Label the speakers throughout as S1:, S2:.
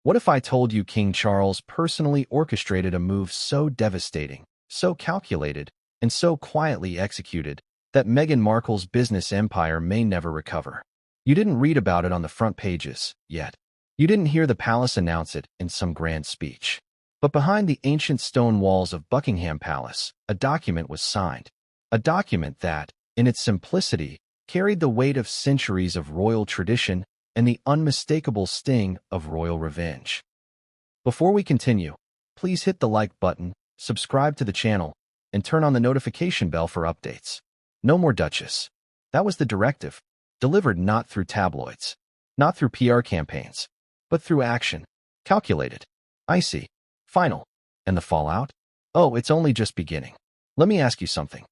S1: What if I told you King Charles personally orchestrated a move so devastating, so calculated, and so quietly executed that Meghan Markle's business empire may never recover? You didn't read about it on the front pages yet. You didn't hear the palace announce it in some grand speech. But behind the ancient stone walls of Buckingham Palace, a document was signed. A document that, in its simplicity, carried the weight of centuries of royal tradition and the unmistakable sting of royal revenge. Before we continue, please hit the like button, subscribe to the channel, and turn on the notification bell for updates. No more Duchess. That was the directive, delivered not through tabloids, not through PR campaigns, but through action, calculated, icy, final. And the fallout? Oh, it's only just beginning. Let me ask you something.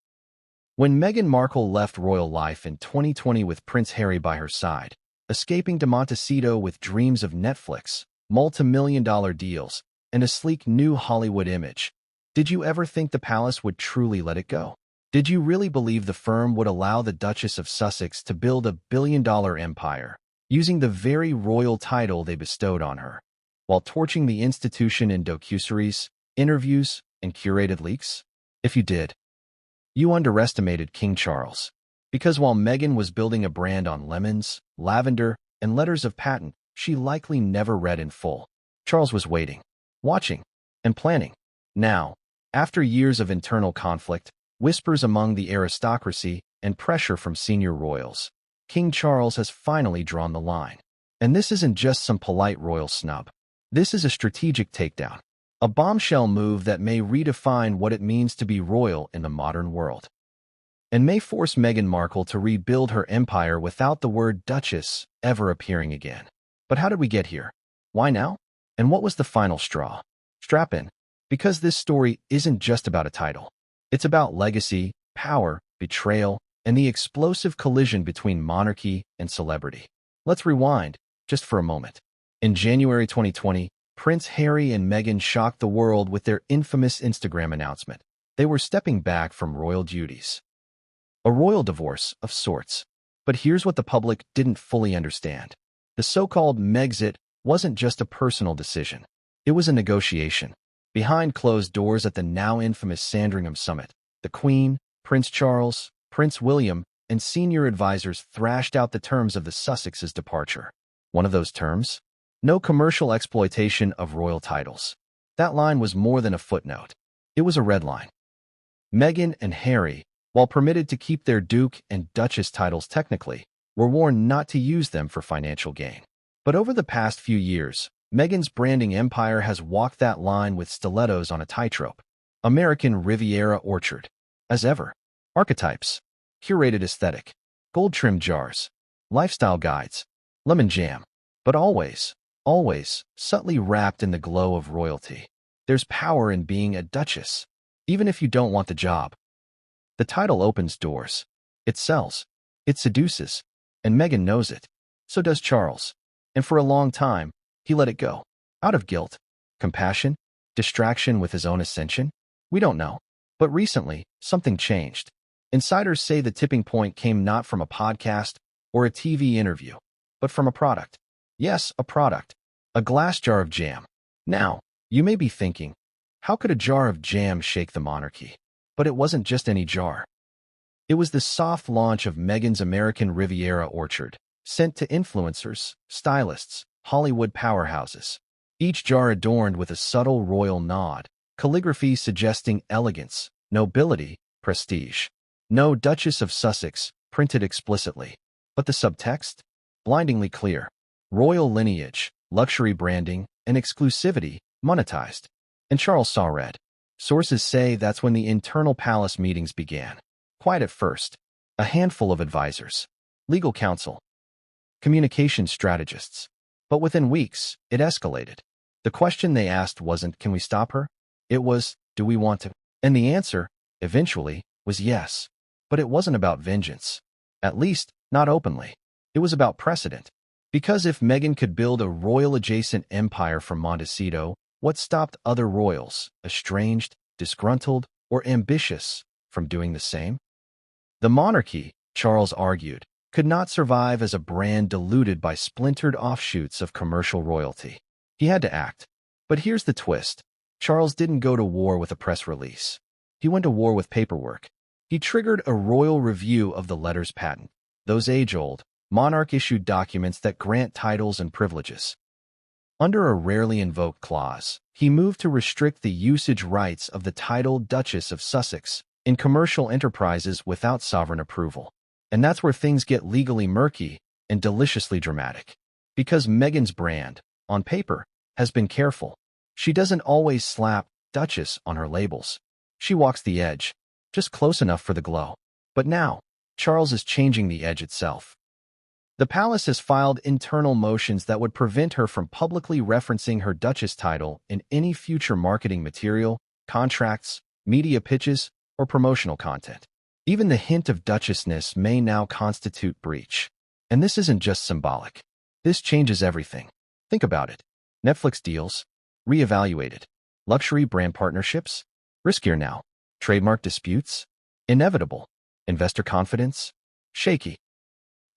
S1: When Meghan Markle left royal life in 2020 with Prince Harry by her side, escaping to Montecito with dreams of Netflix, multi-million-dollar deals, and a sleek new Hollywood image, did you ever think the palace would truly let it go? Did you really believe the firm would allow the Duchess of Sussex to build a billion-dollar empire, using the very royal title they bestowed on her, while torching the institution in docuseries, interviews, and curated leaks? If you did, you underestimated King Charles. Because while Meghan was building a brand on lemons, lavender, and letters of patent she likely never read in full, Charles was waiting, watching, and planning. Now, after years of internal conflict, whispers among the aristocracy, and pressure from senior royals, King Charles has finally drawn the line. And this isn't just some polite royal snub. This is a strategic takedown, a bombshell move that may redefine what it means to be royal in the modern world, and may force Meghan Markle to rebuild her empire without the word Duchess ever appearing again. But how did we get here? Why now? And what was the final straw? Strap in, because this story isn't just about a title. It's about legacy, power, betrayal, and the explosive collision between monarchy and celebrity. Let's rewind, just for a moment. In January 2020, Prince Harry and Meghan shocked the world with their infamous Instagram announcement. They were stepping back from royal duties. A royal divorce of sorts. But here's what the public didn't fully understand. The so-called Megxit wasn't just a personal decision. It was a negotiation. Behind closed doors at the now infamous Sandringham Summit, the Queen, Prince Charles, Prince William, and senior advisors thrashed out the terms of the Sussexes' departure. One of those terms? No commercial exploitation of royal titles. That line was more than a footnote. It was a red line. Meghan and Harry, while permitted to keep their Duke and Duchess titles technically, were warned not to use them for financial gain. But over the past few years, Meghan's branding empire has walked that line with stilettos on a tightrope. American Riviera orchard. As ever. Archetypes. Curated aesthetic. Gold-trimmed jars. Lifestyle guides. Lemon jam. But always, subtly wrapped in the glow of royalty. There's power in being a duchess, even if you don't want the job. The title opens doors. It sells. It seduces. And Meghan knows it. So does Charles. And for a long time, he let it go. Out of guilt, compassion, distraction with his own ascension? We don't know. But recently, something changed. Insiders say the tipping point came not from a podcast or a TV interview, but from a product. Yes, a product. A glass jar of jam. Now, you may be thinking, how could a jar of jam shake the monarchy? But it wasn't just any jar. It was the soft launch of Meghan's American Riviera orchard, sent to influencers, stylists, Hollywood powerhouses. Each jar adorned with a subtle royal nod, calligraphy suggesting elegance, nobility, prestige. No Duchess of Sussex printed explicitly, but the subtext? Blindingly clear. Royal lineage, luxury branding, and exclusivity monetized. And Charles saw red. Sources say that's when the internal palace meetings began. Quiet at first. A handful of advisors, legal counsel, communication strategists. But within weeks, it escalated. The question they asked wasn't, can we stop her? It was, do we want to? And the answer, eventually, was yes. But it wasn't about vengeance. At least, not openly. It was about precedent. Because if Meghan could build a royal-adjacent empire from Montecito, what stopped other royals, estranged, disgruntled, or ambitious, from doing the same? The monarchy, Charles argued, could not survive as a brand diluted by splintered offshoots of commercial royalty. He had to act. But here's the twist. Charles didn't go to war with a press release. He went to war with paperwork. He triggered a royal review of the letters patent, those age-old, monarch-issued documents that grant titles and privileges. Under a rarely invoked clause, he moved to restrict the usage rights of the title Duchess of Sussex in commercial enterprises without sovereign approval. And that's where things get legally murky and deliciously dramatic. Because Meghan's brand, on paper, has been careful. She doesn't always slap Duchess on her labels. She walks the edge, just close enough for the glow. But now, Charles is changing the edge itself. The palace has filed internal motions that would prevent her from publicly referencing her Duchess title in any future marketing material, contracts, media pitches, or promotional content. Even the hint of Duchessness may now constitute breach. And this isn't just symbolic. This changes everything. Think about it. Netflix deals, reevaluated. Luxury brand partnerships, riskier now. Trademark disputes, inevitable. Investor confidence, shaky.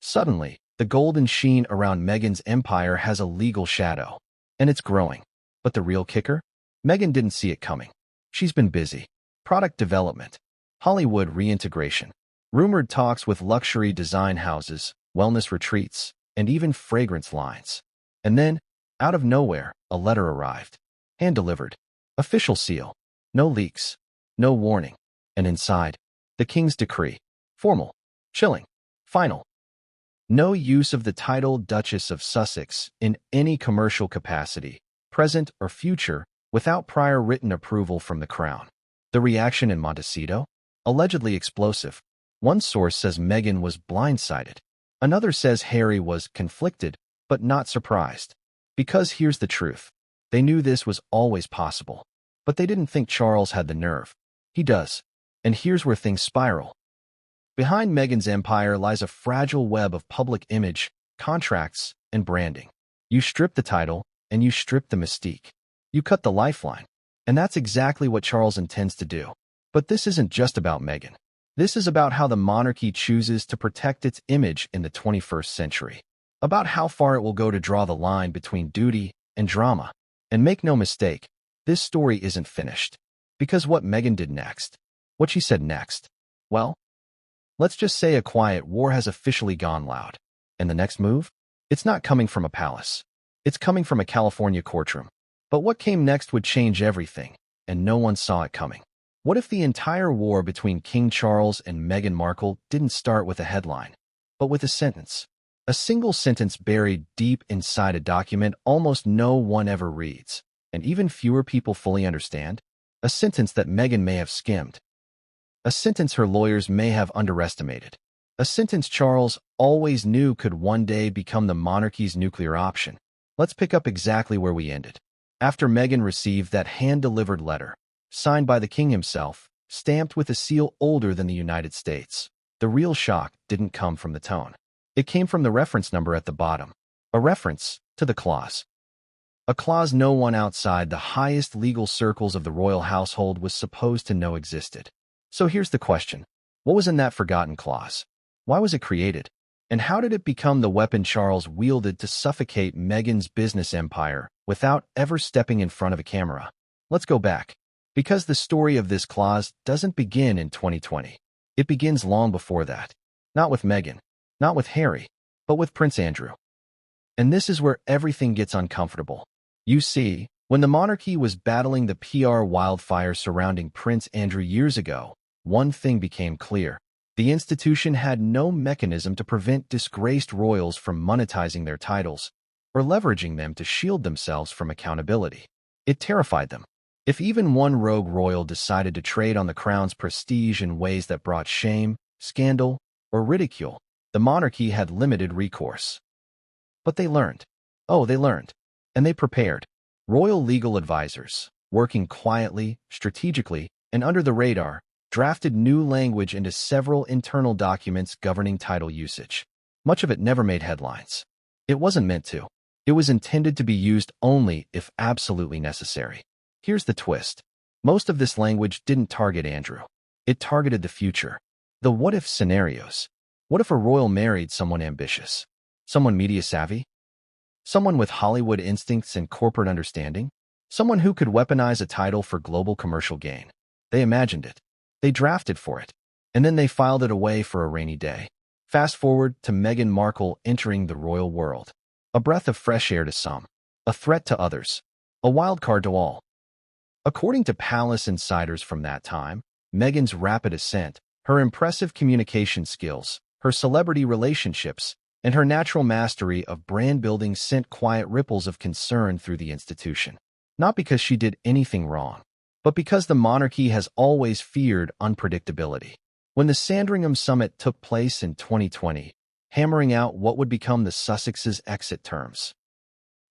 S1: Suddenly, the golden sheen around Meghan's empire has a legal shadow, and it's growing. But the real kicker? Meghan didn't see it coming. She's been busy. Product development, Hollywood reintegration, rumored talks with luxury design houses, wellness retreats, and even fragrance lines. And then, out of nowhere, a letter arrived. Hand-delivered. Official seal. No leaks. No warning. And inside, the king's decree. Formal. Chilling. Final. No use of the title Duchess of Sussex in any commercial capacity, present or future, without prior written approval from the crown. The reaction in Montecito? Allegedly explosive. One source says Meghan was blindsided. Another says Harry was conflicted, but not surprised. Because here's the truth. They knew this was always possible. But they didn't think Charles had the nerve. He does. And here's where things spiral. Behind Meghan's empire lies a fragile web of public image, contracts, and branding. You strip the title, and you strip the mystique. You cut the lifeline. And that's exactly what Charles intends to do. But this isn't just about Meghan. This is about how the monarchy chooses to protect its image in the 21st century. About how far it will go to draw the line between duty and drama. And make no mistake, this story isn't finished. Because what Meghan did next, what she said next, well, let's just say a quiet war has officially gone loud. And the next move? It's not coming from a palace. It's coming from a California courtroom. But what came next would change everything, and no one saw it coming. What if the entire war between King Charles and Meghan Markle didn't start with a headline, but with a sentence? A single sentence buried deep inside a document almost no one ever reads, and even fewer people fully understand? A sentence that Meghan may have skimmed. A sentence her lawyers may have underestimated. A sentence Charles always knew could one day become the monarchy's nuclear option. Let's pick up exactly where we ended. After Meghan received that hand-delivered letter, signed by the king himself, stamped with a seal older than the United States, the real shock didn't come from the tone. It came from the reference number at the bottom, a reference to the clause. A clause no one outside the highest legal circles of the royal household was supposed to know existed. So here's the question. What was in that forgotten clause? Why was it created? And how did it become the weapon Charles wielded to suffocate Meghan's business empire without ever stepping in front of a camera? Let's go back. Because the story of this clause doesn't begin in 2020. It begins long before that. Not with Meghan, not with Harry, but with Prince Andrew. And this is where everything gets uncomfortable. You see, when the monarchy was battling the PR wildfire surrounding Prince Andrew years ago, one thing became clear. The institution had no mechanism to prevent disgraced royals from monetizing their titles or leveraging them to shield themselves from accountability. It terrified them. If even one rogue royal decided to trade on the crown's prestige in ways that brought shame, scandal, or ridicule, the monarchy had limited recourse. But they learned. Oh, they learned. And they prepared. Royal legal advisors, working quietly, strategically, and under the radar, drafted new language into several internal documents governing title usage. Much of it never made headlines. It wasn't meant to. It was intended to be used only if absolutely necessary. Here's the twist. Most of this language didn't target Andrew. It targeted the future. The what-if scenarios. What if a royal married someone ambitious? Someone media-savvy? Someone with Hollywood instincts and corporate understanding? Someone who could weaponize a title for global commercial gain. They imagined it. They drafted for it. And then they filed it away for a rainy day. Fast forward to Meghan Markle entering the royal world. A breath of fresh air to some. A threat to others. A wild card to all. According to palace insiders from that time, Meghan's rapid ascent, her impressive communication skills, her celebrity relationships, and her natural mastery of brand building sent quiet ripples of concern through the institution. Not because she did anything wrong, but because the monarchy has always feared unpredictability. When the Sandringham Summit took place in 2020, hammering out what would become the Sussex's exit terms,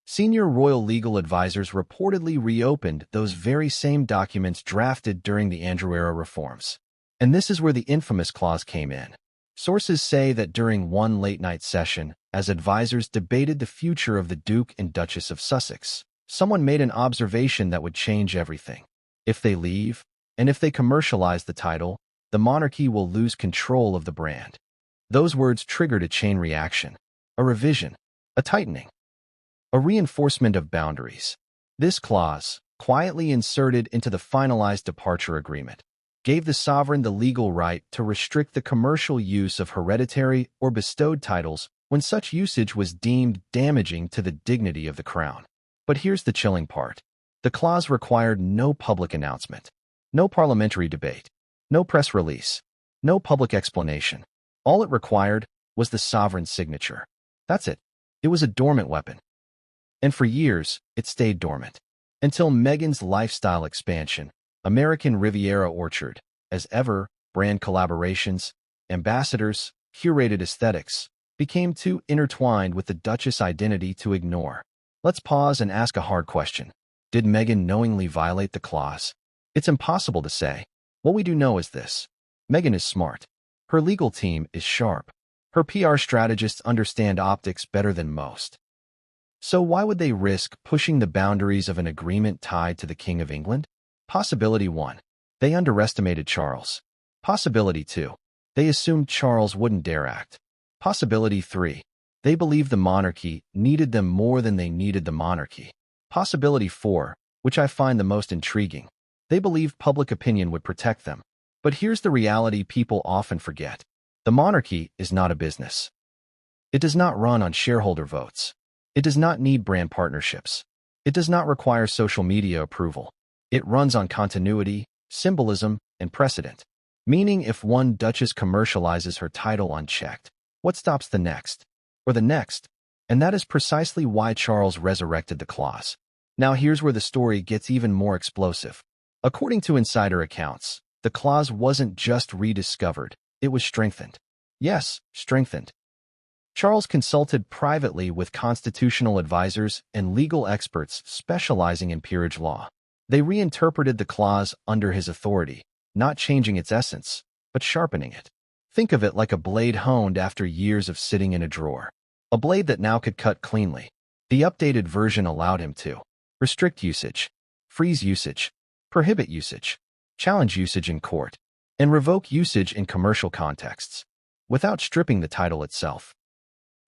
S1: senior royal legal advisors reportedly reopened those very same documents drafted during the Andrew-era reforms. And this is where the infamous clause came in. Sources say that during one late-night session, as advisors debated the future of the Duke and Duchess of Sussex, someone made an observation that would change everything. If they leave, and if they commercialize the title, the monarchy will lose control of the brand. Those words triggered a chain reaction, a revision, a tightening, a reinforcement of boundaries. This clause, quietly inserted into the finalized departure agreement, gave the sovereign the legal right to restrict the commercial use of hereditary or bestowed titles when such usage was deemed damaging to the dignity of the crown. But here's the chilling part. The clause required no public announcement, no parliamentary debate, no press release, no public explanation. All it required was the sovereign's signature. That's it. It was a dormant weapon. And for years, it stayed dormant. Until Meghan's lifestyle expansion, American Riviera Orchard, as ever, brand collaborations, ambassadors, curated aesthetics, became too intertwined with the Duchess identity to ignore. Let's pause and ask a hard question. Did Meghan knowingly violate the clause? It's impossible to say. What we do know is this. Meghan is smart. Her legal team is sharp. Her PR strategists understand optics better than most. So why would they risk pushing the boundaries of an agreement tied to the King of England? Possibility 1. They underestimated Charles. Possibility 2. They assumed Charles wouldn't dare act. Possibility 3. They believed the monarchy needed them more than they needed the monarchy. Possibility 4, which I find the most intriguing. They believed public opinion would protect them. But here's the reality people often forget. The monarchy is not a business. It does not run on shareholder votes. It does not need brand partnerships. It does not require social media approval. It runs on continuity, symbolism, and precedent. Meaning if one duchess commercializes her title unchecked, what stops the next? Or the next? And that is precisely why Charles resurrected the clause. Now here's where the story gets even more explosive. According to insider accounts, the clause wasn't just rediscovered, it was strengthened. Yes, strengthened. Charles consulted privately with constitutional advisors and legal experts specializing in peerage law. They reinterpreted the clause under his authority, not changing its essence, but sharpening it. Think of it like a blade honed after years of sitting in a drawer. A blade that now could cut cleanly. The updated version allowed him to restrict usage, freeze usage, prohibit usage, challenge usage in court, and revoke usage in commercial contexts, without stripping the title itself.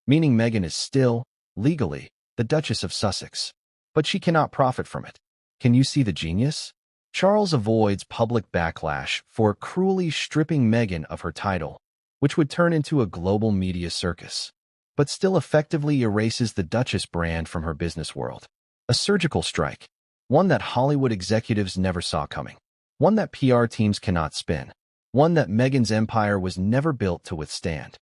S1: Meaning Meghan is still, legally, the Duchess of Sussex. But she cannot profit from it. Can you see the genius? Charles avoids public backlash for cruelly stripping Meghan of her title, which would turn into a global media circus, but still effectively erases the Duchess brand from her business world. A surgical strike, one that Hollywood executives never saw coming, one that PR teams cannot spin, one that Meghan's empire was never built to withstand.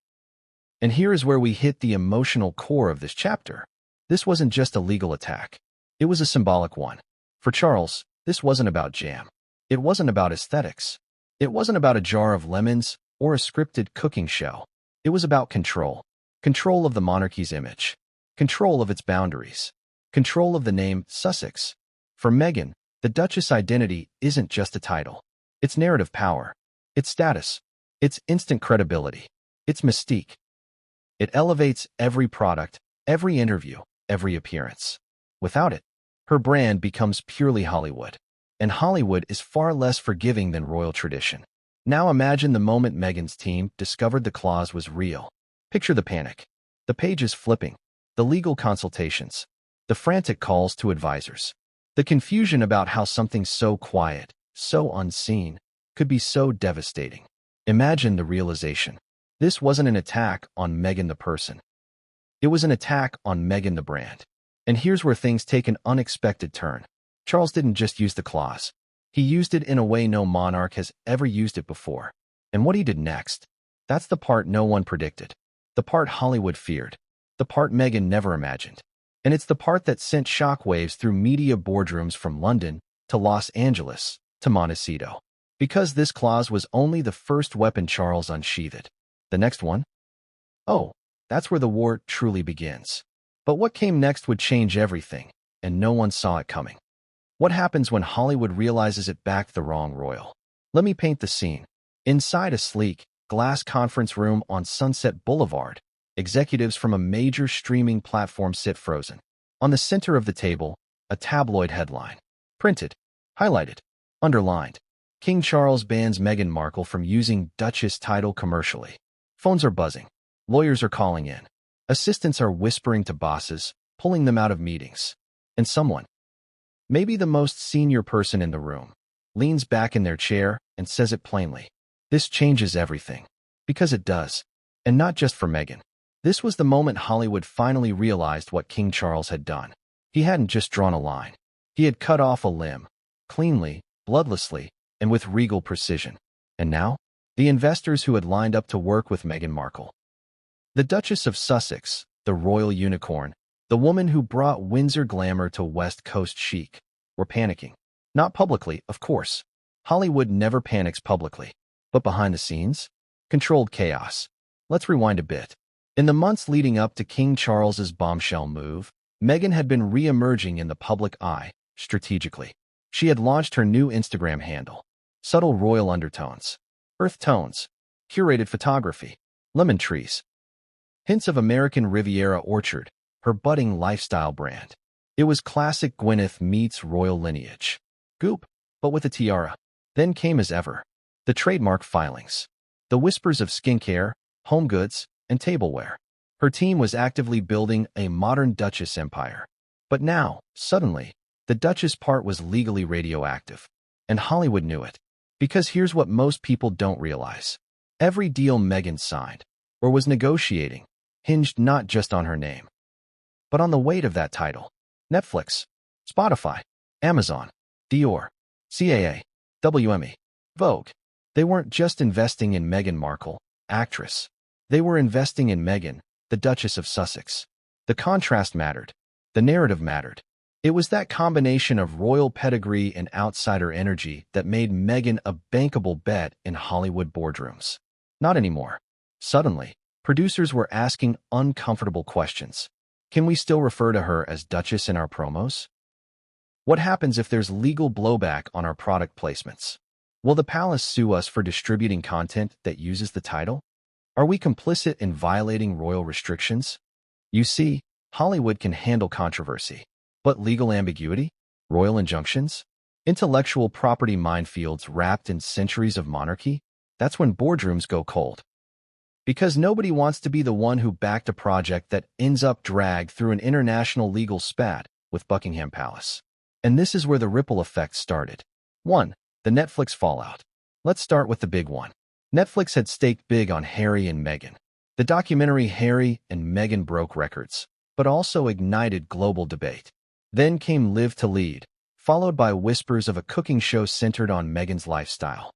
S1: And here is where we hit the emotional core of this chapter. This wasn't just a legal attack. It was a symbolic one. For Charles, this wasn't about jam. It wasn't about aesthetics. It wasn't about a jar of lemons or a scripted cooking show. It was about control. Control of the monarchy's image. Control of its boundaries. Control of the name Sussex. For Meghan, the Duchess identity isn't just a title. It's narrative power. It's status. It's instant credibility. It's mystique. It elevates every product, every interview, every appearance. Without it, her brand becomes purely Hollywood. And Hollywood is far less forgiving than royal tradition. Now imagine the moment Meghan's team discovered the clause was real. Picture the panic. The pages flipping. The The legal consultations, the frantic calls to advisors, the confusion about how something so quiet, so unseen, could be so devastating. Imagine the realization. This wasn't an attack on Meghan the person. It was an attack on Meghan the brand. And here's where things take an unexpected turn. Charles didn't just use the clause. He used it in a way no monarch has ever used it before. And what he did next, that's the part no one predicted. The part Hollywood feared. The part Meghan never imagined. And it's the part that sent shockwaves through media boardrooms from London to Los Angeles to Montecito. Because this clause was only the first weapon Charles unsheathed. The next one? Oh, that's where the war truly begins. But what came next would change everything, and no one saw it coming. What happens when Hollywood realizes it backed the wrong royal? Let me paint the scene. Inside a sleek, glass conference room on Sunset Boulevard, executives from a major streaming platform sit frozen. On the center of the table, a tabloid headline. Printed, highlighted, underlined. King Charles bans Meghan Markle from using Duchess title commercially. Phones are buzzing. Lawyers are calling in. Assistants are whispering to bosses, pulling them out of meetings. And someone, maybe the most senior person in the room, leans back in their chair and says it plainly. This changes everything. Because it does. And not just for Meghan. This was the moment Hollywood finally realized what King Charles had done. He hadn't just drawn a line. He had cut off a limb. Cleanly, bloodlessly, and with regal precision. And now, the investors who had lined up to work with Meghan Markle. The Duchess of Sussex, the royal unicorn, the woman who brought Windsor glamour to West Coast chic, were panicking. Not publicly, of course. Hollywood never panics publicly. But behind the scenes? Controlled chaos. Let's rewind a bit. In the months leading up to King Charles's bombshell move, Meghan had been re-emerging in the public eye, strategically. She had launched her new Instagram handle. Subtle royal undertones, earth tones, curated photography, lemon trees. Hints of American Riviera orchard, her budding lifestyle brand. It was classic Gwyneth meets royal lineage. Goop, but with a tiara. Then came as ever, the trademark filings. The whispers of skincare, home goods, and tableware. Her team was actively building a modern Duchess empire. But now, suddenly, the Duchess part was legally radioactive. And Hollywood knew it. Because here's what most people don't realize. Every deal Meghan signed, or was negotiating, hinged not just on her name, but on the weight of that title. Netflix, Spotify, Amazon, Dior, CAA, WME, Vogue. They weren't just investing in Meghan Markle, actress. They were investing in Meghan, the Duchess of Sussex. The contrast mattered. The narrative mattered. It was that combination of royal pedigree and outsider energy that made Meghan a bankable bet in Hollywood boardrooms. Not anymore. Suddenly, producers were asking uncomfortable questions. Can we still refer to her as Duchess in our promos? What happens if there's legal blowback on our product placements? Will the palace sue us for distributing content that uses the title? Are we complicit in violating royal restrictions? You see, Hollywood can handle controversy. But legal ambiguity? Royal injunctions? Intellectual property minefields wrapped in centuries of monarchy? That's when boardrooms go cold. Because nobody wants to be the one who backed a project that ends up dragged through an international legal spat with Buckingham Palace. And this is where the ripple effect started. 1. The Netflix fallout. Let's start with the big one. Netflix had staked big on Harry and Meghan. The documentary Harry and Meghan broke records, but also ignited global debate. Then came Live to Lead, followed by whispers of a cooking show centered on Meghan's lifestyle.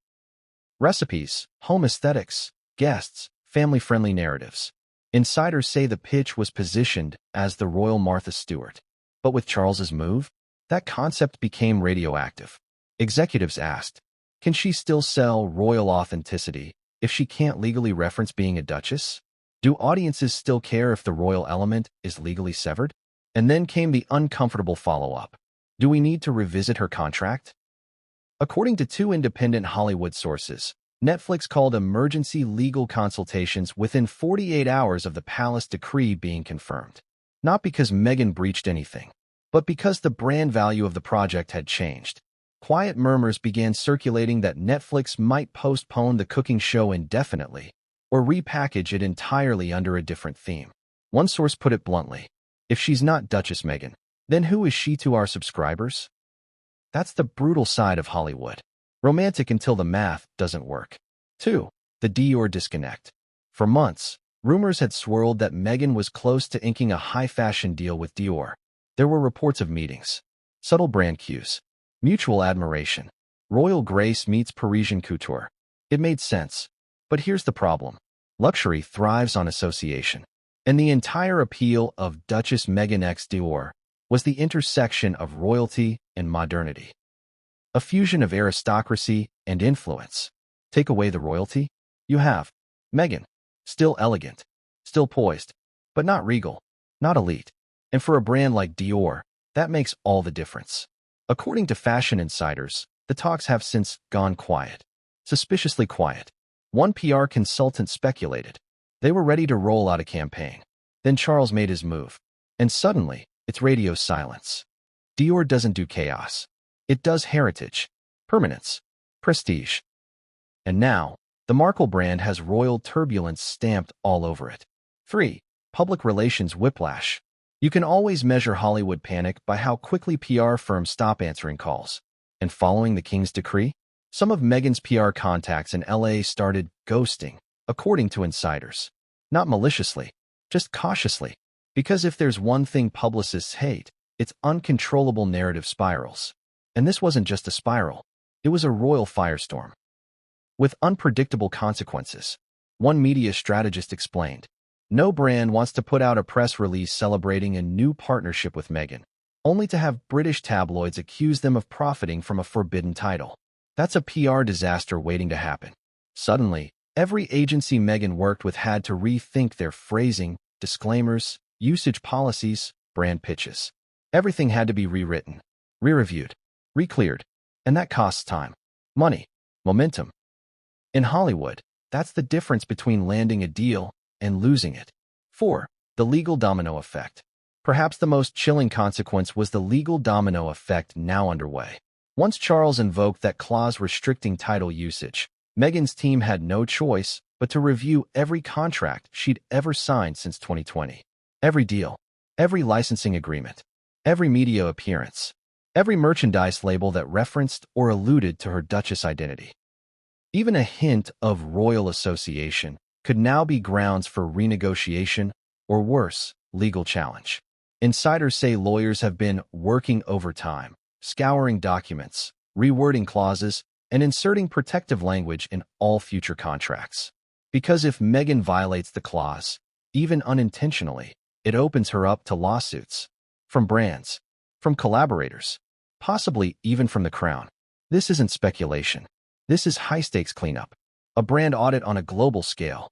S1: Recipes, home aesthetics, guests, family-friendly narratives. Insiders say the pitch was positioned as the royal Martha Stewart. But with Charles's move, that concept became radioactive. Executives asked, can she still sell royal authenticity if she can't legally reference being a duchess? Do audiences still care if the royal element is legally severed? And then came the uncomfortable follow-up. Do we need to revisit her contract? According to 2 independent Hollywood sources, Netflix called emergency legal consultations within 48 hours of the palace decree being confirmed. Not because Meghan breached anything, but because the brand value of the project had changed. Quiet murmurs began circulating that Netflix might postpone the cooking show indefinitely or repackage it entirely under a different theme. One source put it bluntly. If she's not Duchess Meghan, then who is she to our subscribers? That's the brutal side of Hollywood. Romantic until the math doesn't work. 2. The Dior disconnect. For months, rumors had swirled that Meghan was close to inking a high-fashion deal with Dior. There were reports of meetings, subtle brand cues, mutual admiration. Royal grace meets Parisian couture. It made sense. But here's the problem. Luxury thrives on association. And the entire appeal of Duchess Meghan x Dior was the intersection of royalty and modernity. A fusion of aristocracy and influence. Take away the royalty, you have Meghan, still elegant, still poised, but not regal, not elite. And for a brand like Dior, that makes all the difference. According to fashion insiders, the talks have since gone quiet. Suspiciously quiet. One PR consultant speculated. They were ready to roll out a campaign. Then Charles made his move. And suddenly, it's radio silence. Dior doesn't do chaos. It does heritage, permanence, prestige. And now, the Markle brand has royal turbulence stamped all over it. 3. Public relations whiplash. You can always measure Hollywood panic by how quickly PR firms stop answering calls. And following the King's decree, some of Meghan's PR contacts in LA started ghosting, according to insiders. Not maliciously, just cautiously. Because if there's one thing publicists hate, it's uncontrollable narrative spirals. And this wasn't just a spiral. It was a royal firestorm. With unpredictable consequences. One media strategist explained, no brand wants to put out a press release celebrating a new partnership with Meghan, only to have British tabloids accuse them of profiting from a forbidden title. That's a PR disaster waiting to happen. Suddenly, every agency Meghan worked with had to rethink their phrasing, disclaimers, usage policies, brand pitches. Everything had to be rewritten, re-reviewed, re-cleared, and that costs time, money, momentum. In Hollywood, that's the difference between landing a deal and losing it. 4. The legal domino effect. Perhaps the most chilling consequence was the legal domino effect now underway. Once Charles invoked that clause restricting title usage, Meghan's team had no choice but to review every contract she'd ever signed since 2020. Every deal, every licensing agreement, every media appearance, every merchandise label that referenced or alluded to her Duchess identity. Even a hint of royal association could now be grounds for renegotiation or worse, legal challenge. Insiders say lawyers have been working overtime, scouring documents, rewording clauses, and inserting protective language in all future contracts. Because if Meghan violates the clause, even unintentionally, it opens her up to lawsuits. From brands, from collaborators, possibly even from the crown. This isn't speculation. This is high-stakes cleanup, a brand audit on a global scale.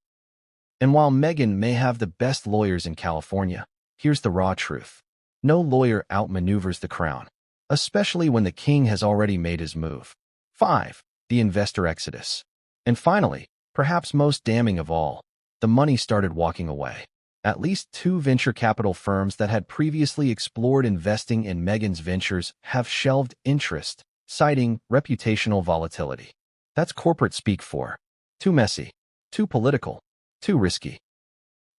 S1: And while Meghan may have the best lawyers in California, here's the raw truth. No lawyer outmaneuvers the crown, especially when the king has already made his move. 5. The investor exodus. And finally, perhaps most damning of all, the money started walking away. At least 2 venture capital firms that had previously explored investing in Meghan's ventures have shelved interest, citing reputational volatility. That's corporate speak for too messy, too political, too risky.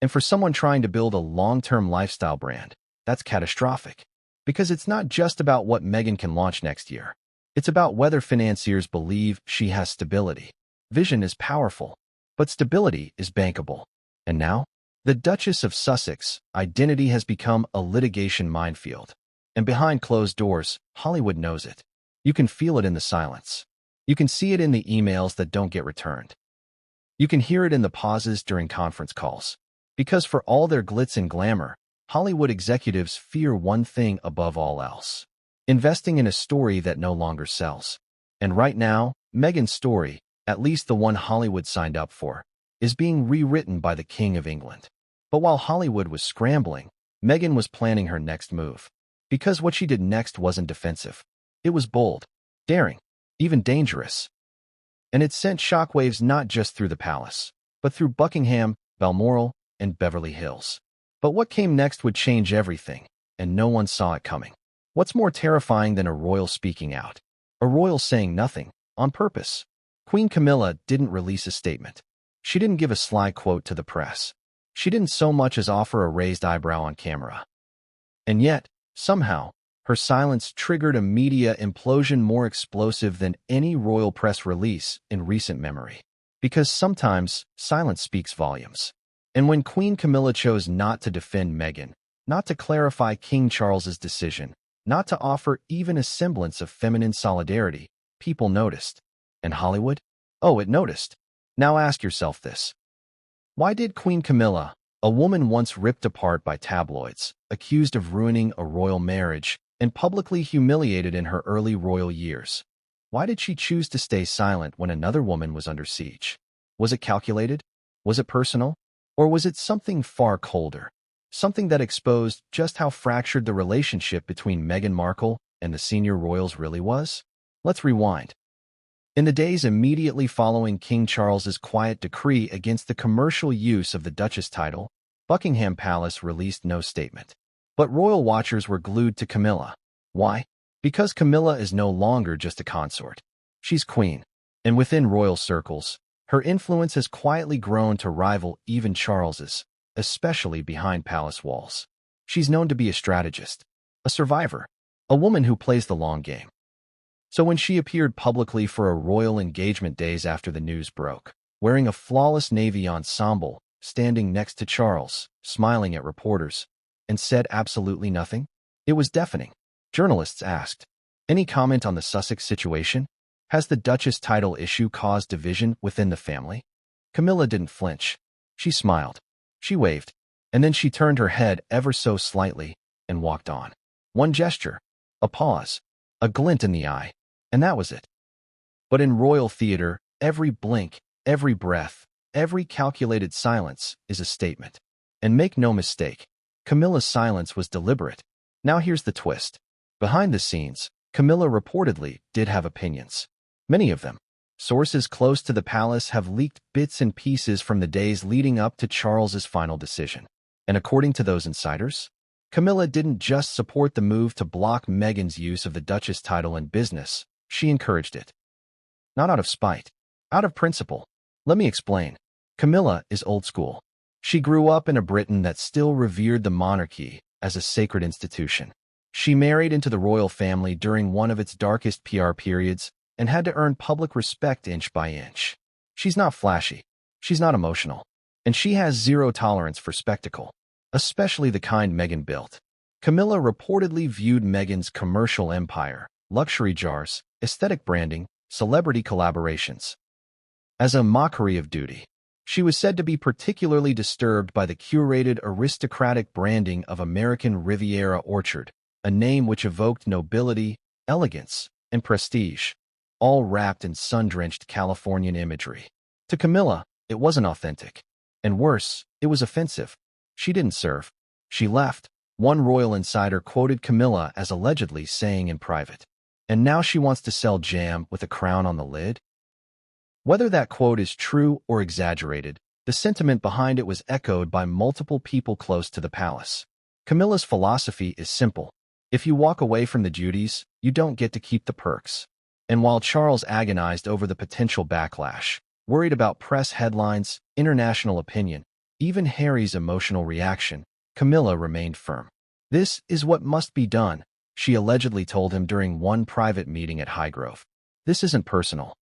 S1: And for someone trying to build a long-term lifestyle brand, that's catastrophic. Because it's not just about what Meghan can launch next year. It's about whether financiers believe she has stability. Vision is powerful, but stability is bankable. And now, the Duchess of Sussex identity has become a litigation minefield. And behind closed doors, Hollywood knows it. You can feel it in the silence. You can see it in the emails that don't get returned. You can hear it in the pauses during conference calls. Because for all their glitz and glamour, Hollywood executives fear one thing above all else: investing in a story that no longer sells. And right now, Meghan's story, at least the one Hollywood signed up for, is being rewritten by the King of England. But while Hollywood was scrambling, Meghan was planning her next move. Because what she did next wasn't defensive. It was bold, daring, even dangerous. And it sent shockwaves not just through the palace, but through Buckingham, Balmoral, and Beverly Hills. But what came next would change everything, and no one saw it coming. What's more terrifying than a royal speaking out? A royal saying nothing, on purpose. Queen Camilla didn't release a statement. She didn't give a sly quote to the press. She didn't so much as offer a raised eyebrow on camera. And yet, somehow, her silence triggered a media implosion more explosive than any royal press release in recent memory. Because sometimes, silence speaks volumes. And when Queen Camilla chose not to defend Meghan, not to clarify King Charles's decision, not to offer even a semblance of feminine solidarity, people noticed. And Hollywood? Oh, it noticed. Now ask yourself this. Why did Queen Camilla, a woman once ripped apart by tabloids, accused of ruining a royal marriage, and publicly humiliated in her early royal years, why did she choose to stay silent when another woman was under siege? Was it calculated? Was it personal? Or was it something far colder? Something that exposed just how fractured the relationship between Meghan Markle and the senior royals really was? Let's rewind. In the days immediately following King Charles's quiet decree against the commercial use of the Duchess title, Buckingham Palace released no statement. But royal watchers were glued to Camilla. Why? Because Camilla is no longer just a consort. She's queen. And within royal circles, her influence has quietly grown to rival even Charles's, especially behind palace walls. She's known to be a strategist, a survivor, a woman who plays the long game. So when she appeared publicly for a royal engagement days after the news broke, wearing a flawless navy ensemble, standing next to Charles, smiling at reporters, and said absolutely nothing, it was deafening. Journalists asked, "Any comment on the Sussex situation? Has the Duchess title issue caused division within the family?" Camilla didn't flinch. She smiled. She waved. And then she turned her head ever so slightly and walked on. One gesture, a pause, a glint in the eye, and that was it. But in royal theater, every blink, every breath, every calculated silence is a statement. And make no mistake, Camilla's silence was deliberate. Now here's the twist. Behind the scenes, Camilla reportedly did have opinions. Many of them. Sources close to the palace have leaked bits and pieces from the days leading up to Charles's final decision. And according to those insiders, Camilla didn't just support the move to block Meghan's use of the Duchess title in business, she encouraged it. Not out of spite, out of principle. Let me explain. Camilla is old school. She grew up in a Britain that still revered the monarchy as a sacred institution. She married into the royal family during one of its darkest PR periods and had to earn public respect inch by inch. She's not flashy. She's not emotional. And she has zero tolerance for spectacle, especially the kind Meghan built. Camilla reportedly viewed Meghan's commercial empire, luxury jars, aesthetic branding, celebrity collaborations, as a mockery of duty. She was said to be particularly disturbed by the curated aristocratic branding of American Riviera Orchard, a name which evoked nobility, elegance, and prestige, all wrapped in sun-drenched Californian imagery. To Camilla, it wasn't authentic. And worse, it was offensive. She didn't serve. She left. One royal insider quoted Camilla as allegedly saying in private, "And now she wants to sell jam with a crown on the lid?" Whether that quote is true or exaggerated, the sentiment behind it was echoed by multiple people close to the palace. Camilla's philosophy is simple. If you walk away from the duties, you don't get to keep the perks. And while Charles agonized over the potential backlash, worried about press headlines, international opinion, even Harry's emotional reaction, Camilla remained firm. "This is what must be done," she allegedly told him during one private meeting at Highgrove. "This isn't personal.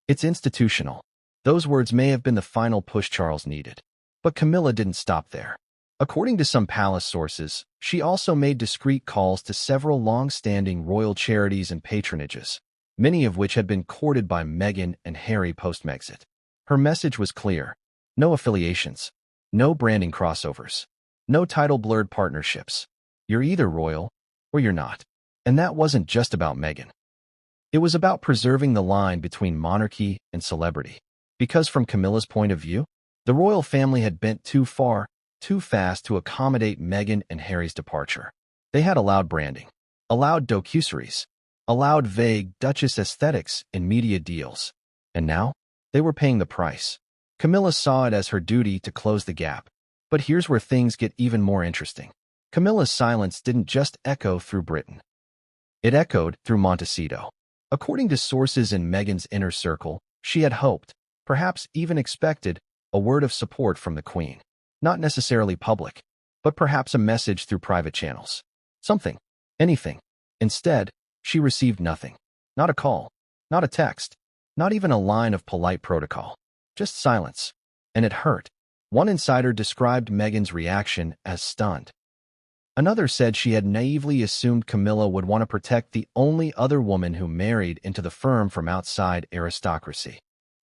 S1: It's institutional." Those words may have been the final push Charles needed. But Camilla didn't stop there. According to some palace sources, she also made discreet calls to several long-standing royal charities and patronages, many of which had been courted by Meghan and Harry post-Megxit. Her message was clear. No affiliations. No branding crossovers. No title-blurred partnerships. You're either royal or you're not. And that wasn't just about Meghan. It was about preserving the line between monarchy and celebrity. Because from Camilla's point of view, the royal family had bent too far, too fast to accommodate Meghan and Harry's departure. They had allowed branding, allowed docuseries, allowed vague Duchess aesthetics in media deals. And now, they were paying the price. Camilla saw it as her duty to close the gap. But here's where things get even more interesting. Camilla's silence didn't just echo through Britain. It echoed through Montecito. According to sources in Meghan's inner circle, she had hoped, perhaps even expected, a word of support from the Queen. Not necessarily public, but perhaps a message through private channels. Something. Anything. Instead, she received nothing. Not a call. Not a text. Not even a line of polite protocol. Just silence. And it hurt. One insider described Meghan's reaction as stunned. Another said she had naively assumed Camilla would want to protect the only other woman who married into the firm from outside aristocracy.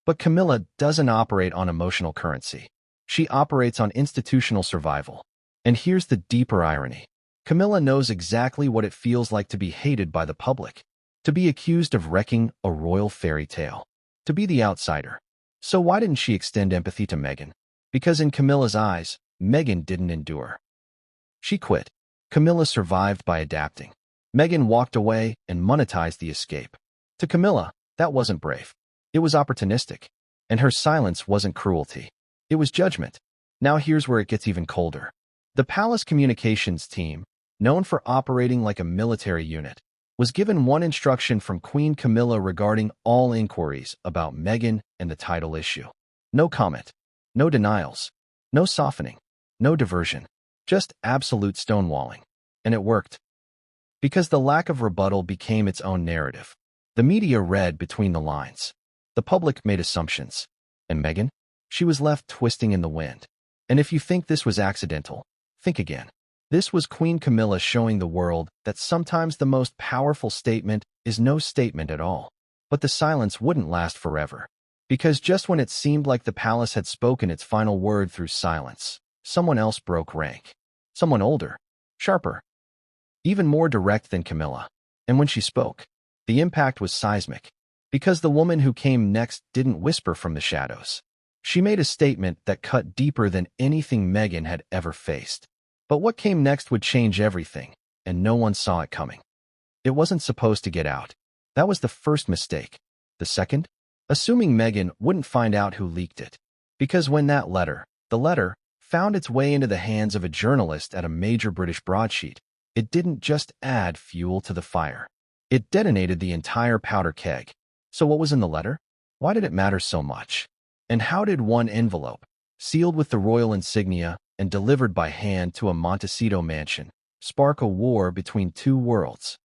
S1: But Camilla doesn't operate on emotional currency. She operates on institutional survival. And here's the deeper irony. Camilla knows exactly what it feels like to be hated by the public, to be accused of wrecking a royal fairy tale, to be the outsider. So why didn't she extend empathy to Meghan? Because in Camilla's eyes, Meghan didn't endure. She quit. Camilla survived by adapting. Meghan walked away and monetized the escape. To Camilla, that wasn't brave. It was opportunistic. And her silence wasn't cruelty. It was judgment. Now here's where it gets even colder. The palace communications team, known for operating like a military unit, was given one instruction from Queen Camilla regarding all inquiries about Meghan and the title issue. No comment. No denials. No softening. No diversion. Just absolute stonewalling. And it worked. Because the lack of rebuttal became its own narrative. The media read between the lines. The public made assumptions. And Meghan? She was left twisting in the wind. And if you think this was accidental, think again. This was Queen Camilla showing the world that sometimes the most powerful statement is no statement at all. But the silence wouldn't last forever. Because just when it seemed like the palace had spoken its final word through silence, someone else broke rank. Someone older, sharper, even more direct than Camilla. And when she spoke, the impact was seismic. Because the woman who came next didn't whisper from the shadows. She made a statement that cut deeper than anything Meghan had ever faced. But what came next would change everything, and no one saw it coming. It wasn't supposed to get out. That was the first mistake. The second? Assuming Meghan wouldn't find out who leaked it. Because when the letter, found its way into the hands of a journalist at a major British broadsheet, it didn't just add fuel to the fire. It detonated the entire powder keg. So what was in the letter? Why did it matter so much? And how did one envelope, sealed with the royal insignia and delivered by hand to a Montecito mansion, spark a war between two worlds?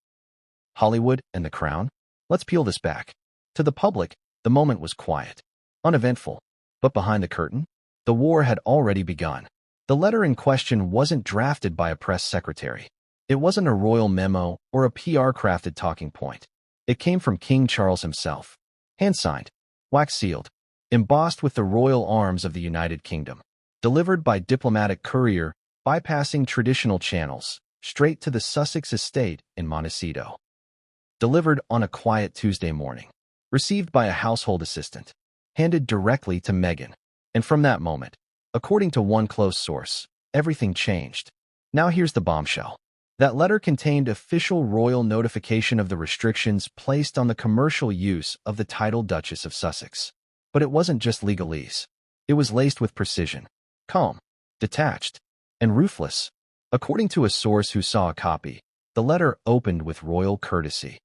S1: Hollywood and the crown? Let's peel this back. To the public, the moment was quiet, uneventful. But behind the curtain, the war had already begun. The letter in question wasn't drafted by a press secretary. It wasn't a royal memo or a PR-crafted talking point. It came from King Charles himself. Hand-signed, wax-sealed, embossed with the royal arms of the United Kingdom. Delivered by diplomatic courier, bypassing traditional channels, straight to the Sussex estate in Montecito. Delivered on a quiet Tuesday morning. Received by a household assistant. Handed directly to Meghan. And from that moment, according to one close source, everything changed. Now here's the bombshell. That letter contained official royal notification of the restrictions placed on the commercial use of the title Duchess of Sussex. But it wasn't just legalese. It was laced with precision, calm, detached, and ruthless. According to a source who saw a copy, the letter opened with royal courtesy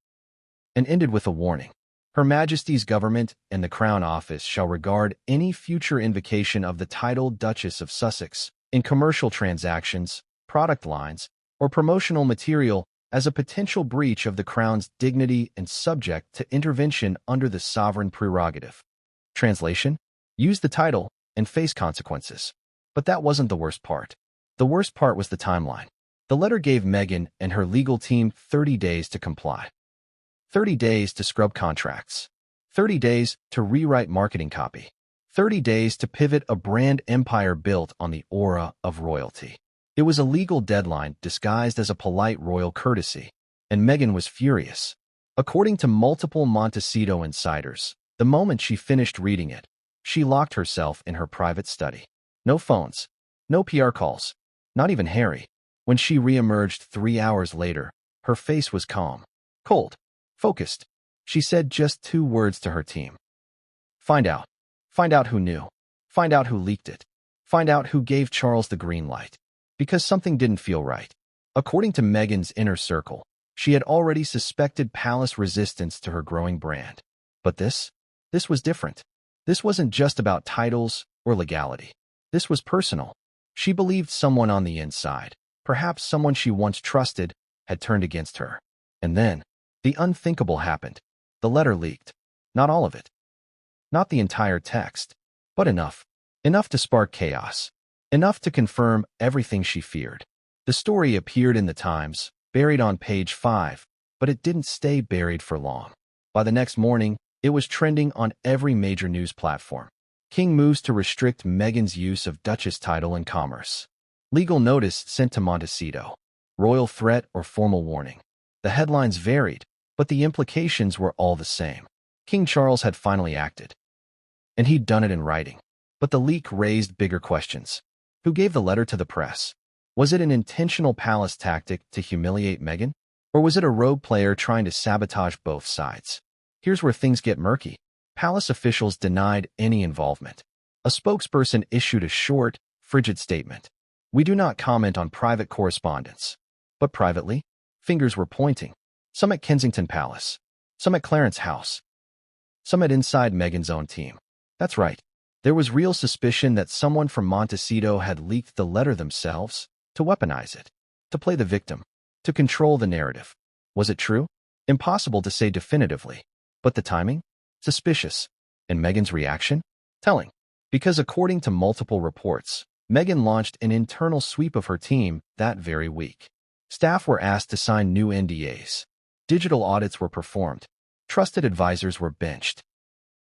S1: and ended with a warning. Her Majesty's government and the Crown Office shall regard any future invocation of the title Duchess of Sussex in commercial transactions, product lines, or promotional material as a potential breach of the Crown's dignity and subject to intervention under the sovereign prerogative. Translation: use the title and face consequences. But that wasn't the worst part. The worst part was the timeline. The letter gave Meghan and her legal team 30 days to comply. 30 days to scrub contracts. 30 days to rewrite marketing copy. 30 days to pivot a brand empire built on the aura of royalty. It was a legal deadline disguised as a polite royal courtesy, and Meghan was furious. According to multiple Montecito insiders, the moment she finished reading it, she locked herself in her private study. No phones, no PR calls, not even Harry. When she re-emerged 3 hours later, her face was calm, cold, focused. She said just 2 words to her team. Find out. Find out who knew. Find out who leaked it. Find out who gave Charles the green light. Because something didn't feel right. According to Meghan's inner circle, she had already suspected palace resistance to her growing brand. But this was different. This wasn't just about titles or legality. This was personal. She believed someone on the inside, perhaps someone she once trusted, had turned against her. And then, the unthinkable happened. The letter leaked. Not all of it. Not the entire text, but enough. Enough to spark chaos. Enough to confirm everything she feared. The story appeared in the Times, buried on page 5, but it didn't stay buried for long. By the next morning, it was trending on every major news platform. King moves to restrict Meghan's use of Duchess title in commerce. Legal notice sent to Montecito. Royal threat or formal warning. The headlines varied, but the implications were all the same. King Charles had finally acted. And he'd done it in writing. But the leak raised bigger questions. Who gave the letter to the press? Was it an intentional palace tactic to humiliate Meghan? Or was it a rogue player trying to sabotage both sides? Here's where things get murky. Palace officials denied any involvement. A spokesperson issued a short, frigid statement. We do not comment on private correspondence. But privately, fingers were pointing. Some at Kensington Palace. Some at Clarence House. Some at inside Meghan's own team. That's right. There was real suspicion that someone from Montecito had leaked the letter themselves, to weaponize it, to play the victim, to control the narrative. Was it true? Impossible to say definitively. But the timing? Suspicious. And Meghan's reaction? Telling. Because according to multiple reports, Meghan launched an internal sweep of her team that very week. Staff were asked to sign new NDAs. Digital audits were performed. Trusted advisors were benched.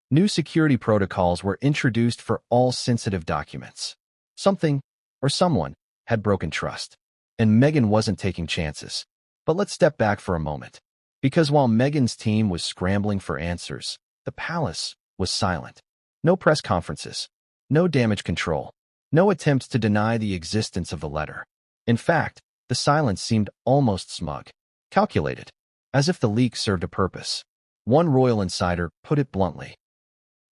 S1: New security protocols were introduced for all sensitive documents. Something, or someone, had broken trust. And Meghan wasn't taking chances. But let's step back for a moment. Because while Meghan's team was scrambling for answers, the palace was silent. No press conferences. No damage control. No attempts to deny the existence of the letter. In fact, the silence seemed almost smug. Calculated. As if the leak served a purpose. One royal insider put it bluntly.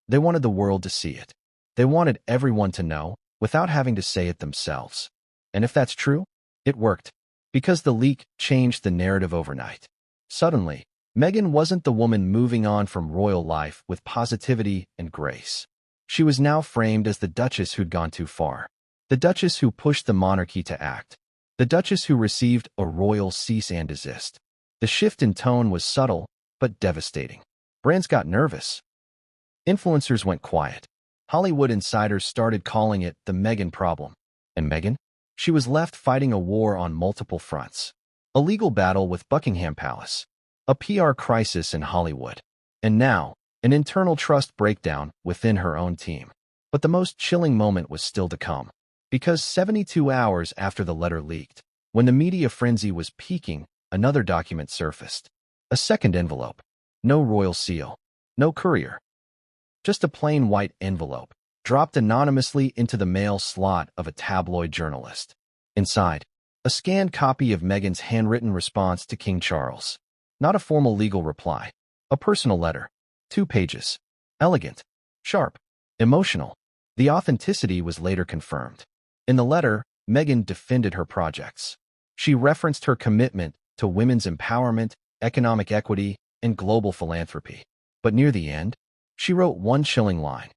S1: They wanted the world to see it. They wanted everyone to know, without having to say it themselves. And if that's true, it worked. Because the leak changed the narrative overnight. Suddenly, Meghan wasn't the woman moving on from royal life with positivity and grace. She was now framed as the Duchess who'd gone too far. The Duchess who pushed the monarchy to act. The Duchess who received a royal cease and desist. The shift in tone was subtle, but devastating. Brands got nervous. Influencers went quiet. Hollywood insiders started calling it the Meghan problem. And Meghan? She was left fighting a war on multiple fronts. A legal battle with Buckingham Palace. A PR crisis in Hollywood. And now, an internal trust breakdown within her own team. But the most chilling moment was still to come. Because 72 hours after the letter leaked, when the media frenzy was peaking, another document surfaced. A second envelope. No royal seal. No courier. Just a plain white envelope, dropped anonymously into the mail slot of a tabloid journalist. Inside, a scanned copy of Meghan's handwritten response to King Charles. Not a formal legal reply. A personal letter. 2 pages. Elegant. Sharp. Emotional. The authenticity was later confirmed. In the letter, Meghan defended her projects. She referenced her commitment to women's empowerment, economic equity, and global philanthropy. But near the end, she wrote one chilling line.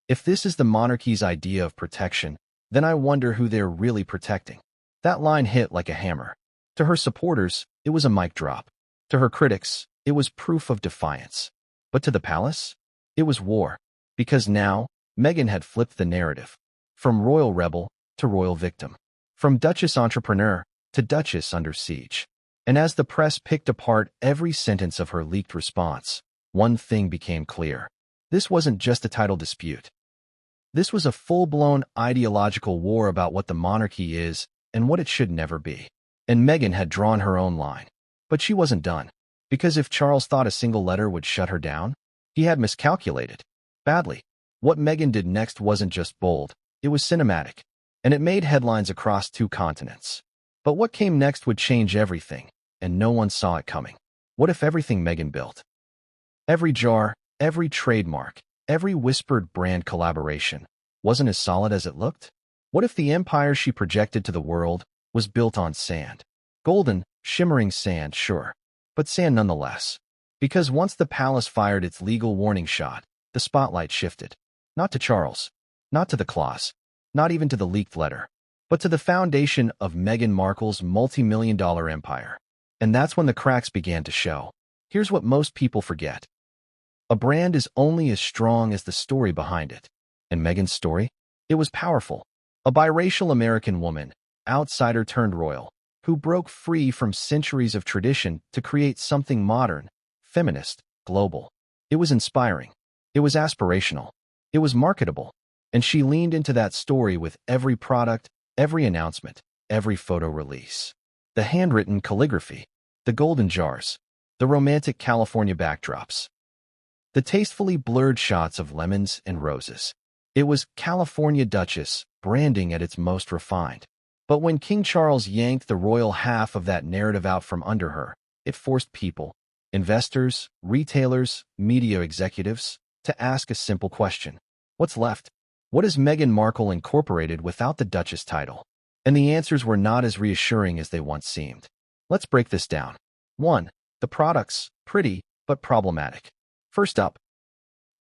S1: If this is the monarchy's idea of protection, then I wonder who they're really protecting. That line hit like a hammer. To her supporters, it was a mic drop. To her critics, it was proof of defiance. But to the palace, it was war. Because now, Meghan had flipped the narrative. From royal rebel to royal victim. From Duchess entrepreneur to Duchess under siege. And as the press picked apart every sentence of her leaked response, one thing became clear. This wasn't just a title dispute. This was a full-blown ideological war about what the monarchy is and what it should never be. And Meghan had drawn her own line. But she wasn't done. Because if Charles thought a single letter would shut her down, he had miscalculated. Badly. What Meghan did next wasn't just bold, it was cinematic. And it made headlines across 2 continents. But what came next would change everything, and no one saw it coming. What if everything Meghan built? Every jar, every trademark, every whispered brand collaboration wasn't as solid as it looked? What if the empire she projected to the world was built on sand? Golden, shimmering sand, sure, but sand nonetheless. Because once the palace fired its legal warning shot, the spotlight shifted. Not to Charles, not to the clause, not even to the leaked letter, but to the foundation of Meghan Markle's multi-million-dollar empire. And that's when the cracks began to show. Here's what most people forget. A brand is only as strong as the story behind it. And Meghan's story? It was powerful. A biracial American woman, outsider turned royal, who broke free from centuries of tradition to create something modern, feminist, global. It was inspiring. It was aspirational. It was marketable. And she leaned into that story with every product, every announcement, every photo release. The handwritten calligraphy, the golden jars, the romantic California backdrops, the tastefully blurred shots of lemons and roses. It was California Duchess branding at its most refined. But when King Charles yanked the royal half of that narrative out from under her, it forced people, investors, retailers, media executives, to ask a simple question. What's left? What is Meghan Markle incorporated without the Duchess title? And the answers were not as reassuring as they once seemed. Let's break this down. 1. The products, pretty, but problematic. First up,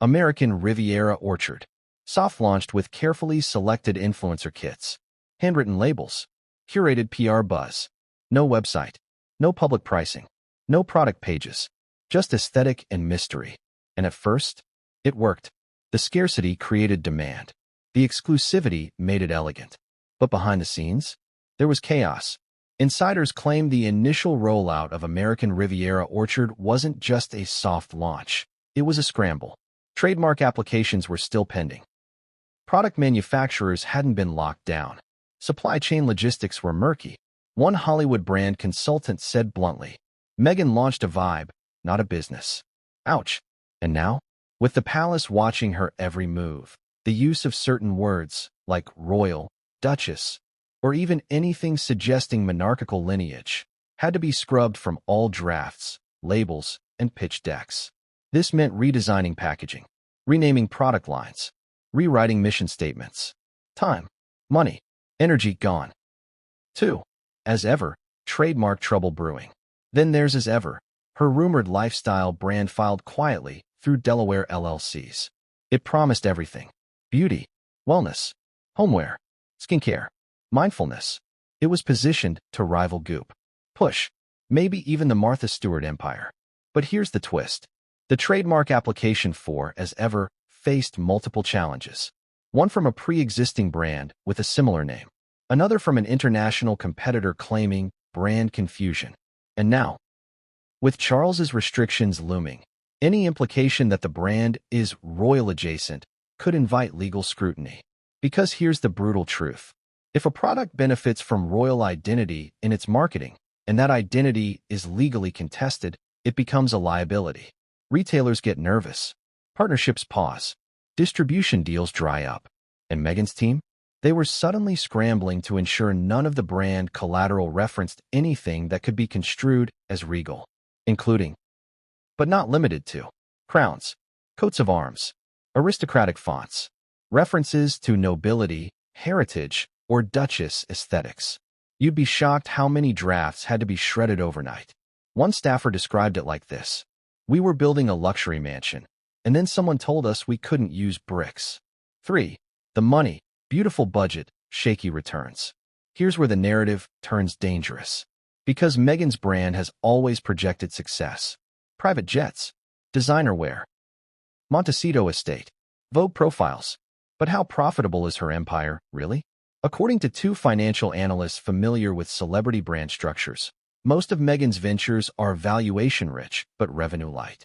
S1: American Riviera Orchard. Soft-launched with carefully selected influencer kits, handwritten labels, curated PR buzz, no website, no public pricing, no product pages, just aesthetic and mystery. And at first, it worked. The scarcity created demand. The exclusivity made it elegant. But behind the scenes, there was chaos. Insiders claimed the initial rollout of American Riviera Orchard wasn't just a soft launch. It was a scramble. Trademark applications were still pending. Product manufacturers hadn't been locked down. Supply chain logistics were murky. One Hollywood brand consultant said bluntly, Meghan launched a vibe, not a business. Ouch. And now, with the palace watching her every move, the use of certain words, like royal, duchess, or even anything suggesting monarchical lineage, had to be scrubbed from all drafts, labels, and pitch decks. This meant redesigning packaging, renaming product lines, rewriting mission statements. Time, money, energy gone. 2. As ever, trademark trouble brewing. Then there's as ever, her rumored lifestyle brand filed quietly through Delaware LLCs. It promised everything. Beauty, wellness, homeware, skincare, mindfulness. It was positioned to rival Goop, Push, maybe even the Martha Stewart empire. But here's the twist. The trademark application for As Ever faced multiple challenges. One from a pre-existing brand with a similar name. Another from an international competitor claiming brand confusion. And now, with Charles's restrictions looming, any implication that the brand is royal adjacent could invite legal scrutiny. Because here's the brutal truth. If a product benefits from royal identity in its marketing, and that identity is legally contested, it becomes a liability. Retailers get nervous. Partnerships pause. Distribution deals dry up. And Meghan's team? They were suddenly scrambling to ensure none of the brand collateral referenced anything that could be construed as regal, including, but not limited to, crowns, coats of arms, aristocratic fonts, references to nobility, heritage, or duchess aesthetics. You'd be shocked how many drafts had to be shredded overnight. One staffer described it like this. We were building a luxury mansion, and then someone told us we couldn't use bricks. 3. The money, beautiful budget, shaky returns. Here's where the narrative turns dangerous. Because Meghan's brand has always projected success. Private jets, designer wear, Montecito estate, Vogue profiles. But how profitable is her empire, really? According to two financial analysts familiar with celebrity brand structures, most of Meghan's ventures are valuation-rich but revenue-light.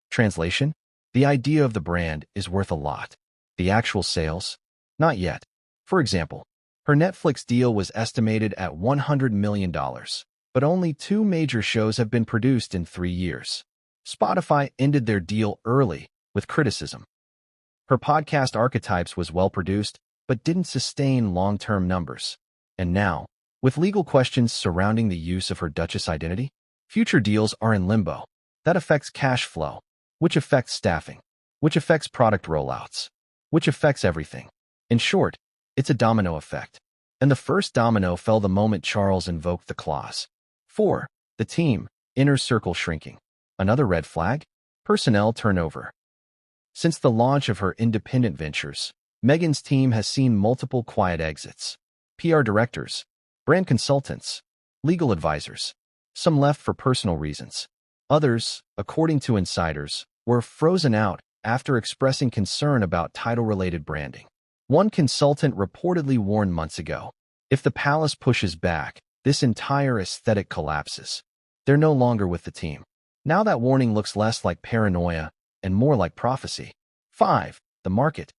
S1: Translation? The idea of the brand is worth a lot. The actual sales? Not yet. For example, her Netflix deal was estimated at $100 million, but only 2 major shows have been produced in 3 years. Spotify ended their deal early with criticism. Her podcast Archetypes was well-produced, but didn't sustain long-term numbers. And now, with legal questions surrounding the use of her Duchess identity, future deals are in limbo. That affects cash flow, which affects staffing, which affects product rollouts, which affects everything. In short, it's a domino effect. And the first domino fell the moment Charles invoked the clause. 4. The team, inner circle shrinking. Another red flag? Personnel turnover. Since the launch of her independent ventures, Meghan's team has seen multiple quiet exits. PR directors, brand consultants, legal advisors. Some left for personal reasons. Others, according to insiders, were frozen out after expressing concern about title-related branding. One consultant reportedly warned months ago, if the palace pushes back, this entire aesthetic collapses. They're no longer with the team. Now that warning looks less like paranoia and more like prophecy. 5. The market.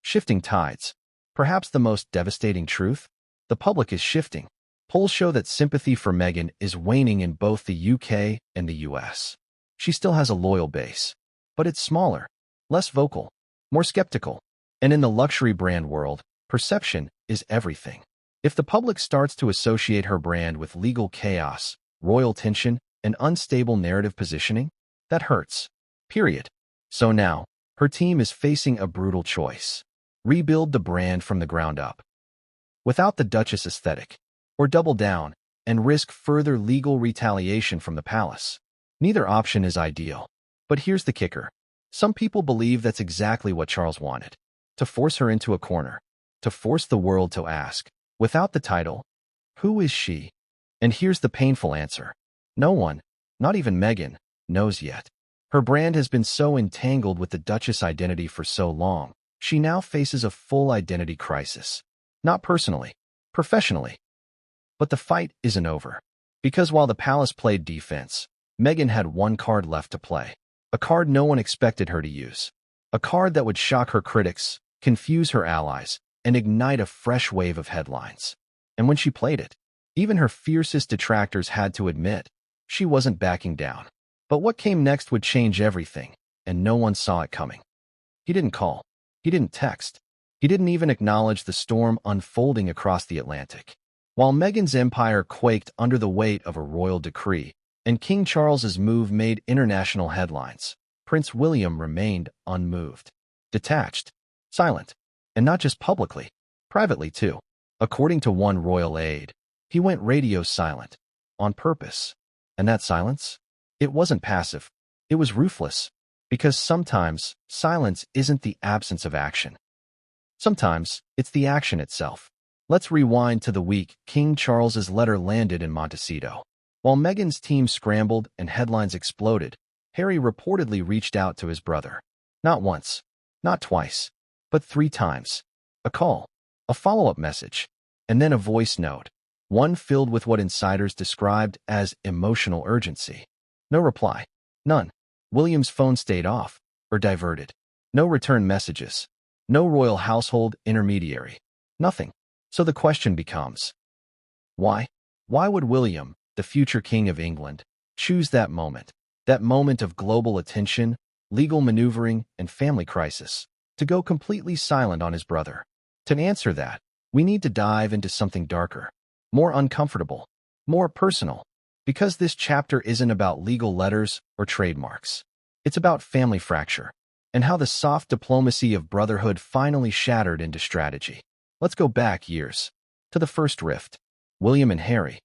S1: Shifting tides. Perhaps the most devastating truth? The public is shifting. Polls show that sympathy for Meghan is waning in both the UK and the US. She still has a loyal base, but it's smaller, less vocal, more skeptical. And in the luxury brand world, perception is everything. If the public starts to associate her brand with legal chaos, royal tension, and unstable narrative positioning, that hurts. Period. So now, her team is facing a brutal choice. Rebuild the brand from the ground up, without the Duchess aesthetic, or double down and risk further legal retaliation from the palace. Neither option is ideal. But here's the kicker. Some people believe that's exactly what Charles wanted. To force her into a corner. To force the world to ask, without the title, who is she? And here's the painful answer. No one, not even Meghan, knows yet. Her brand has been so entangled with the Duchess identity for so long, she now faces a full identity crisis. Not personally, professionally. But the fight isn't over. Because while the palace played defense, Meghan had one card left to play. A card no one expected her to use. A card that would shock her critics, confuse her allies, and ignite a fresh wave of headlines. And when she played it, even her fiercest detractors had to admit, she wasn't backing down. But what came next would change everything, and no one saw it coming. He didn't call. He didn't text. He didn't even acknowledge the storm unfolding across the Atlantic. While Meghan's empire quaked under the weight of a royal decree, and King Charles's move made international headlines, Prince William remained unmoved, detached, silent, and not just publicly, privately too. According to one royal aide, he went radio silent, on purpose. And that silence? It wasn't passive. It was ruthless. Because sometimes, silence isn't the absence of action. Sometimes, it's the action itself. Let's rewind to the week King Charles's letter landed in Montecito. While Meghan's team scrambled and headlines exploded, Harry reportedly reached out to his brother. Not once, not twice, but 3 times. A call, a follow-up message, and then a voice note, one filled with what insiders described as emotional urgency. No reply. None. William's phone stayed off, or diverted. No return messages. No royal household intermediary. Nothing. So the question becomes, why? Why would William, the future King of England, choose that moment of global attention, legal maneuvering, and family crisis, to go completely silent on his brother? To answer that, we need to dive into something darker, more uncomfortable, more personal, because this chapter isn't about legal letters or trademarks. It's about family fracture, and how the soft diplomacy of brotherhood finally shattered into strategy. Let's go back years, to the first rift, William and Harry.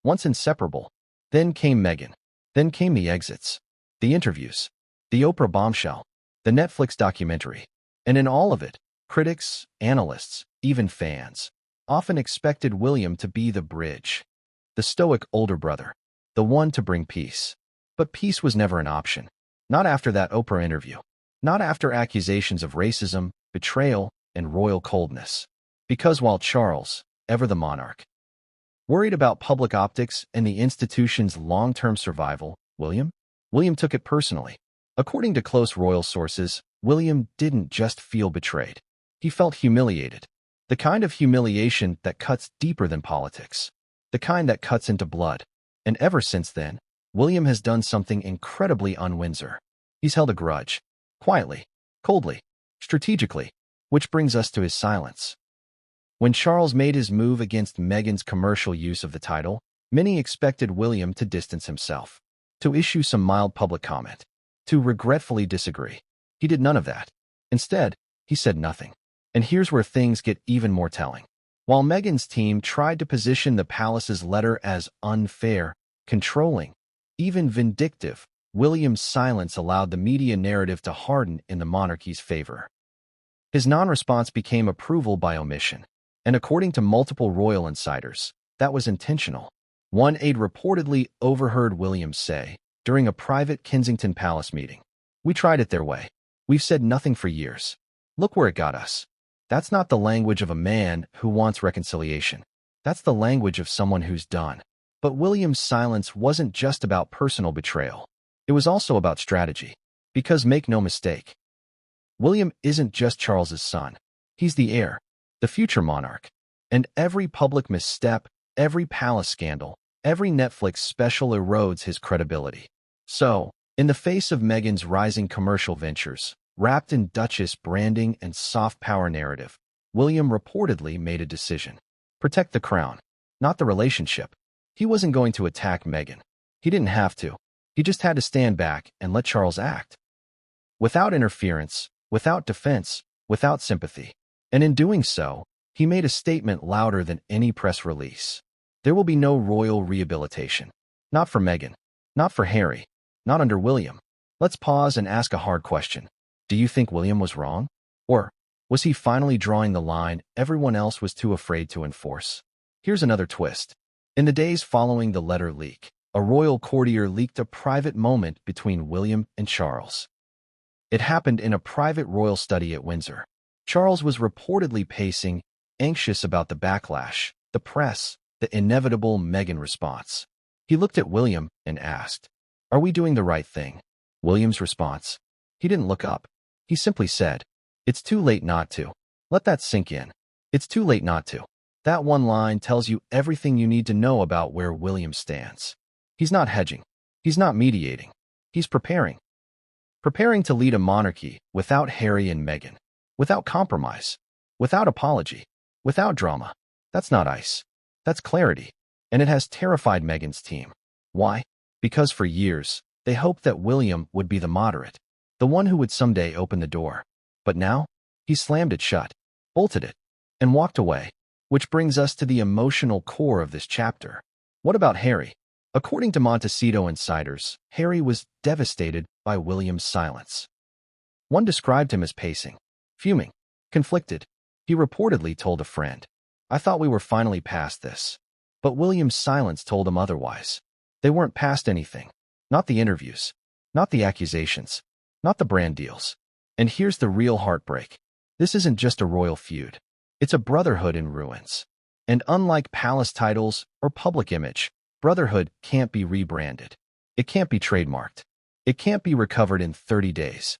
S1: Once inseparable, then came Meghan, then came the exits, the interviews, the Oprah bombshell, the Netflix documentary, and in all of it, critics, analysts, even fans, often expected William to be the bridge, the stoic older brother, the one to bring peace. But peace was never an option. Not after that Oprah interview. Not after accusations of racism, betrayal, and royal coldness. Because while Charles, ever the monarch, worried about public optics and the institution's long-term survival, William took it personally. According to close royal sources, William didn't just feel betrayed. He felt humiliated. The kind of humiliation that cuts deeper than politics. The kind that cuts into blood. And ever since then, William has done something incredibly un-Windsor. He's held a grudge. Quietly, coldly, strategically. Which brings us to his silence. When Charles made his move against Meghan's commercial use of the title, many expected William to distance himself, to issue some mild public comment, to regretfully disagree. He did none of that. Instead, he said nothing. And here's where things get even more telling. While Meghan's team tried to position the palace's letter as unfair, controlling, even vindictive, William's silence allowed the media narrative to harden in the monarchy's favor. His non-response became approval by omission. And according to multiple royal insiders, that was intentional. One aide reportedly overheard William say, during a private Kensington Palace meeting, "We tried it their way. We've said nothing for years. Look where it got us." That's not the language of a man who wants reconciliation. That's the language of someone who's done. But William's silence wasn't just about personal betrayal. It was also about strategy. Because make no mistake, William isn't just Charles's son. He's the heir, the future monarch. And every public misstep, every palace scandal, every Netflix special erodes his credibility. So, in the face of Meghan's rising commercial ventures, wrapped in Duchess branding and soft power narrative, William reportedly made a decision. Protect the crown, not the relationship. He wasn't going to attack Meghan. He didn't have to. He just had to stand back and let Charles act. Without interference, without defense, without sympathy. And in doing so, he made a statement louder than any press release. There will be no royal rehabilitation. Not for Meghan. Not for Harry. Not under William. Let's pause and ask a hard question. Do you think William was wrong? Or was he finally drawing the line everyone else was too afraid to enforce? Here's another twist. In the days following the letter leak, a royal courtier leaked a private moment between William and Charles. It happened in a private royal study at Windsor. Charles was reportedly pacing, anxious about the backlash, the press, the inevitable Meghan response. He looked at William and asked, "Are we doing the right thing?" William's response? He didn't look up. He simply said, "It's too late not to." Let that sink in. It's too late not to. That one line tells you everything you need to know about where William stands. He's not hedging. He's not mediating. He's preparing. Preparing to lead a monarchy without Harry and Meghan. Without compromise. Without apology. Without drama. That's not ice. That's clarity. And it has terrified Meghan's team. Why? Because for years, they hoped that William would be the moderate, the one who would someday open the door. But now, he slammed it shut, bolted it, and walked away. Which brings us to the emotional core of this chapter. What about Harry? According to Montecito insiders, Harry was devastated by William's silence. One described him as pacing, fuming, conflicted. He reportedly told a friend, "I thought we were finally past this." But William's silence told him otherwise. They weren't past anything. Not the interviews. Not the accusations. Not the brand deals. And here's the real heartbreak. This isn't just a royal feud. It's a brotherhood in ruins. And unlike palace titles or public image, brotherhood can't be rebranded. It can't be trademarked. It can't be recovered in 30 days.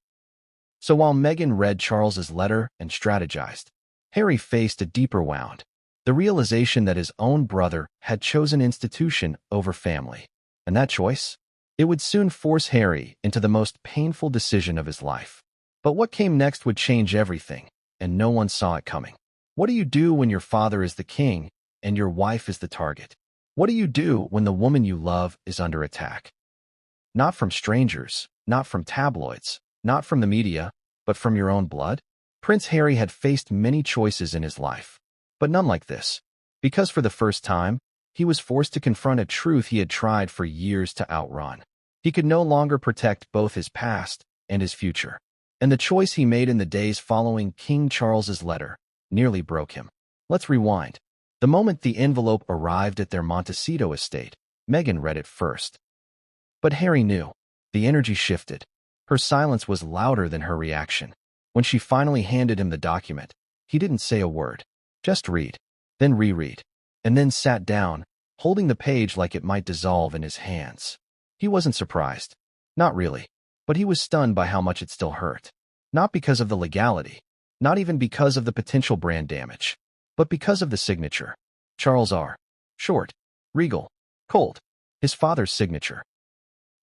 S1: So while Meghan read Charles's letter and strategized, Harry faced a deeper wound. The realization that his own brother had chosen institution over family. And that choice? It would soon force Harry into the most painful decision of his life. But what came next would change everything, and no one saw it coming. What do you do when your father is the king and your wife is the target? What do you do when the woman you love is under attack? Not from strangers, not from tabloids, not from the media, but from your own blood? Prince Harry had faced many choices in his life, but none like this. Because for the first time, he was forced to confront a truth he had tried for years to outrun. He could no longer protect both his past and his future. And the choice he made in the days following King Charles's letter nearly broke him. Let's rewind. The moment the envelope arrived at their Montecito estate, Meghan read it first. But Harry knew. The energy shifted. Her silence was louder than her reaction. When she finally handed him the document, he didn't say a word. Just read, then reread, and then sat down, holding the page like it might dissolve in his hands. He wasn't surprised. Not really. But he was stunned by how much it still hurt. Not because of the legality. Not even because of the potential brand damage. But because of the signature. Charles R. Short, regal, cold. His father's signature.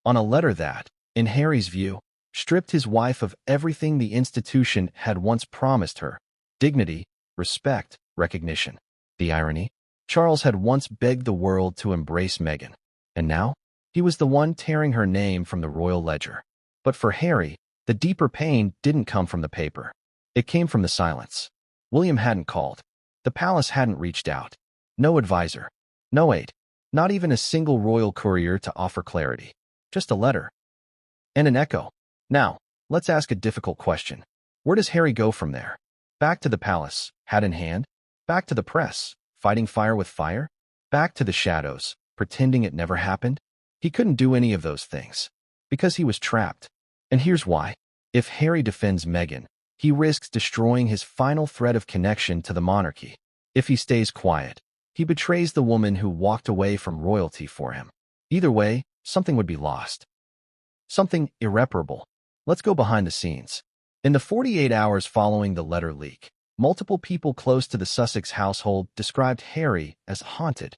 S1: On a letter that, in Harry's view, stripped his wife of everything the institution had once promised her. Dignity, respect, recognition. The irony? Charles had once begged the world to embrace Meghan. And now, he was the one tearing her name from the royal ledger. But for Harry, the deeper pain didn't come from the paper. It came from the silence. William hadn't called. The palace hadn't reached out. No advisor. No aide. Not even a single royal courier to offer clarity. Just a letter. And an echo. Now, let's ask a difficult question. Where does Harry go from there? Back to the palace, hat in hand? Back to the press, fighting fire with fire? Back to the shadows, pretending it never happened? He couldn't do any of those things, because he was trapped. And here's why. If Harry defends Meghan, he risks destroying his final thread of connection to the monarchy. If he stays quiet, he betrays the woman who walked away from royalty for him. Either way, something would be lost. Something irreparable. Let's go behind the scenes. In the 48 hours following the letter leak, multiple people close to the Sussex household described Harry as haunted.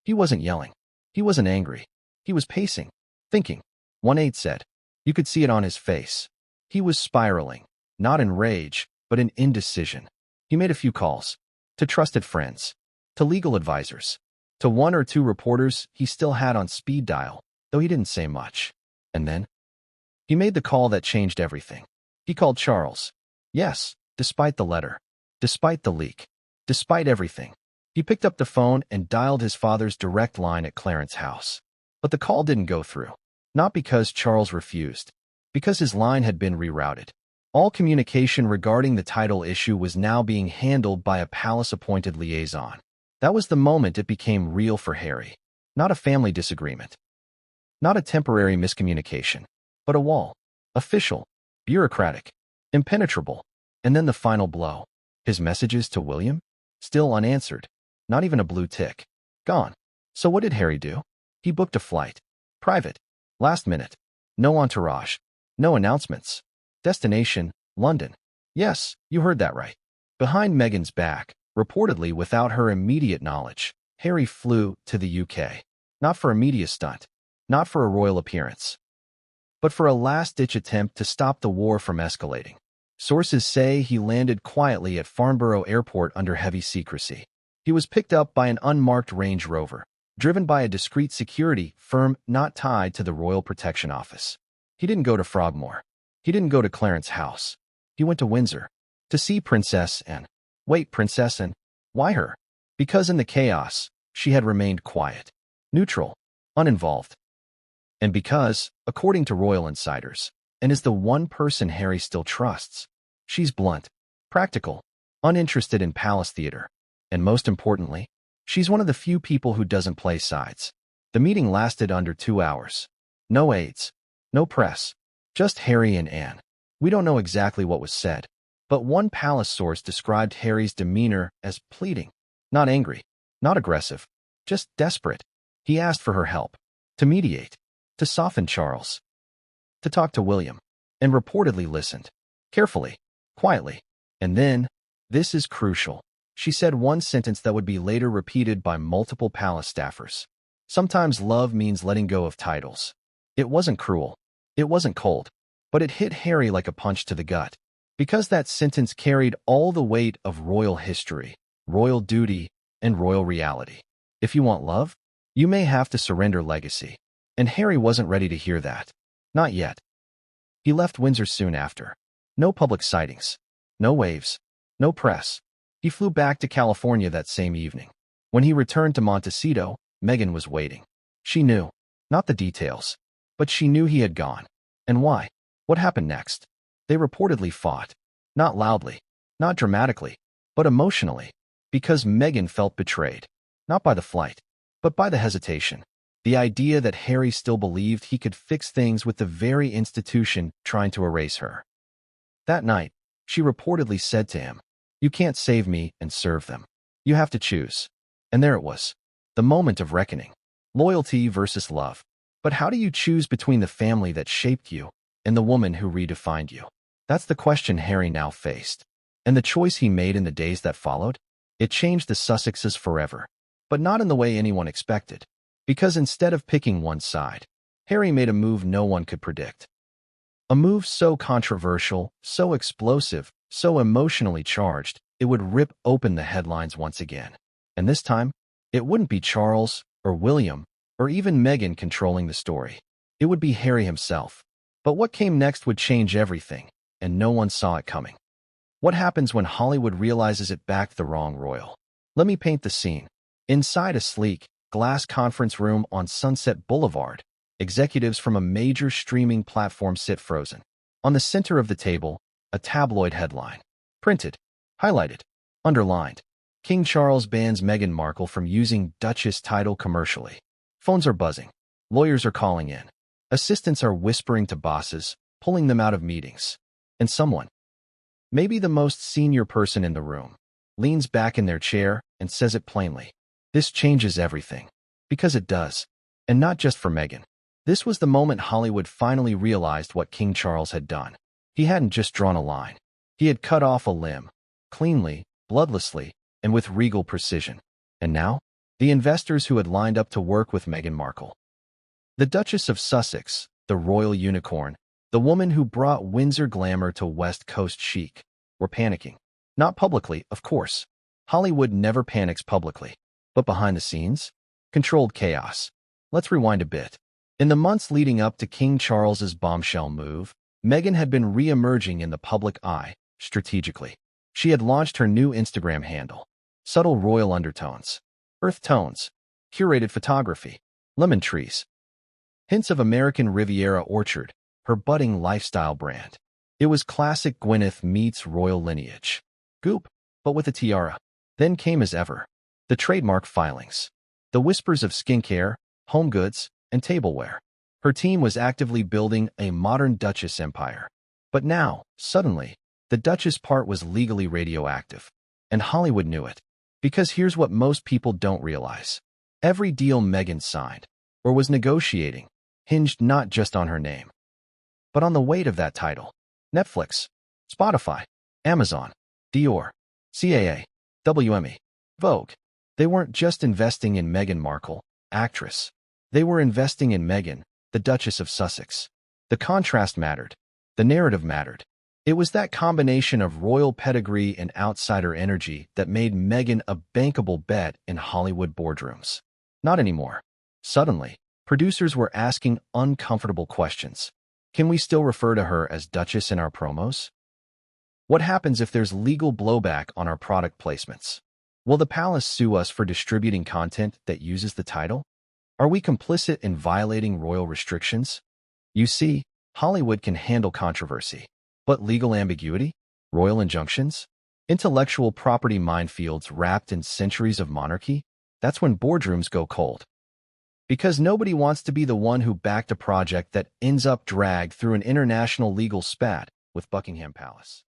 S1: He wasn't yelling. He wasn't angry. He was pacing, thinking. One aide said, you could see it on his face. He was spiraling, not in rage, but in indecision. He made a few calls. To trusted friends. To legal advisors. To one or two reporters he still had on speed dial, though he didn't say much. And then? He made the call that changed everything. He called Charles. Yes, despite the letter. Despite the leak. Despite everything. He picked up the phone and dialed his father's direct line at Clarence's house. But the call didn't go through. Not because Charles refused. Because his line had been rerouted. All communication regarding the title issue was now being handled by a palace-appointed liaison. That was the moment it became real for Harry. Not a family disagreement. Not a temporary miscommunication. But a wall. Official. Bureaucratic. Impenetrable. And then the final blow. His messages to William? Still unanswered. Not even a blue tick. Gone. So what did Harry do? He booked a flight. Private. Last minute. No entourage. No announcements. Destination, London. Yes, you heard that right. Behind Meghan's back, reportedly without her immediate knowledge, Harry flew to the UK. Not for a media stunt. Not for a royal appearance. But for a last-ditch attempt to stop the war from escalating. Sources say he landed quietly at Farnborough Airport under heavy secrecy. He was picked up by an unmarked Range Rover, driven by a discreet security firm not tied to the Royal Protection Office. He didn't go to Frogmore. He didn't go to Clarence's house. He went to Windsor. To see Princess Anne. Wait, Princess Anne? Why her? Because in the chaos, she had remained quiet. Neutral. Uninvolved. And because, according to royal insiders, Anne is the one person Harry still trusts. She's blunt. Practical. Uninterested in palace theater. And most importantly, she's one of the few people who doesn't play sides. The meeting lasted under 2 hours. No aides. No press. Just Harry and Anne. We don't know exactly what was said, but one palace source described Harry's demeanor as pleading. Not angry. Not aggressive. Just desperate. He asked for her help. To mediate. To soften Charles. To talk to William. And reportedly listened. Carefully. Quietly. And then, this is crucial. She said one sentence that would be later repeated by multiple palace staffers. Sometimes love means letting go of titles. It wasn't cruel. It wasn't cold. But it hit Harry like a punch to the gut. Because that sentence carried all the weight of royal history, royal duty, and royal reality. If you want love, you may have to surrender legacy. And Harry wasn't ready to hear that. Not yet. He left Windsor soon after. No public sightings. No waves. No press. He flew back to California that same evening. When he returned to Montecito, Meghan was waiting. She knew. Not the details. But she knew he had gone. And why? What happened next? They reportedly fought. Not loudly. Not dramatically. But emotionally. Because Meghan felt betrayed. Not by the flight. But by the hesitation. The idea that Harry still believed he could fix things with the very institution trying to erase her. That night, she reportedly said to him, "You can't save me and serve them. You have to choose." And there it was. The moment of reckoning. Loyalty versus love. But how do you choose between the family that shaped you and the woman who redefined you? That's the question Harry now faced. And the choice he made in the days that followed? It changed the Sussexes forever. But not in the way anyone expected. Because instead of picking one side, Harry made a move no one could predict. A move so controversial, so explosive, so emotionally charged, it would rip open the headlines once again. And this time, it wouldn't be Charles, or William, or even Meghan controlling the story. It would be Harry himself. But what came next would change everything, and no one saw it coming. What happens when Hollywood realizes it backed the wrong royal? Let me paint the scene. Inside a sleek, glass conference room on Sunset Boulevard, executives from a major streaming platform sit frozen. On the center of the table, a tabloid headline. Printed, highlighted, underlined. King Charles bans Meghan Markle from using Duchess title commercially. Phones are buzzing. Lawyers are calling in. Assistants are whispering to bosses, pulling them out of meetings. And someone, maybe the most senior person in the room, leans back in their chair and says it plainly. This changes everything. Because it does. And not just for Meghan. This was the moment Hollywood finally realized what King Charles had done. He hadn't just drawn a line. He had cut off a limb. Cleanly, bloodlessly, and with regal precision. And now, the investors who had lined up to work with Meghan Markle. The Duchess of Sussex, the royal unicorn, the woman who brought Windsor glamour to West Coast chic, were panicking. Not publicly, of course. Hollywood never panics publicly. But behind the scenes? Controlled chaos. Let's rewind a bit. In the months leading up to King Charles's bombshell move, Meghan had been re-emerging in the public eye, strategically. She had launched her new Instagram handle. Subtle royal undertones. Earth tones. Curated photography. Lemon trees. Hints of American Riviera orchard, her budding lifestyle brand. It was classic Gwyneth meets royal lineage. Goop, but with a tiara. Then came as ever. The trademark filings. The whispers of skincare, home goods, and tableware. Her team was actively building a modern Duchess empire. But now, suddenly, the Duchess part was legally radioactive. And Hollywood knew it. Because here's what most people don't realize. Every deal Meghan signed, or was negotiating, hinged not just on her name, but on the weight of that title. Netflix, Spotify, Amazon, Dior, CAA, WME, Vogue. They weren't just investing in Meghan Markle, actress. They were investing in Meghan, the Duchess of Sussex. The contrast mattered. The narrative mattered. It was that combination of royal pedigree and outsider energy that made Meghan a bankable bet in Hollywood boardrooms. Not anymore. Suddenly, producers were asking uncomfortable questions. Can we still refer to her as Duchess in our promos? What happens if there's legal blowback on our product placements? Will the palace sue us for distributing content that uses the title? Are we complicit in violating royal restrictions? You see, Hollywood can handle controversy. But legal ambiguity? Royal injunctions? Intellectual property minefields wrapped in centuries of monarchy? That's when boardrooms go cold. Because nobody wants to be the one who backed a project that ends up dragged through an international legal spat with Buckingham Palace.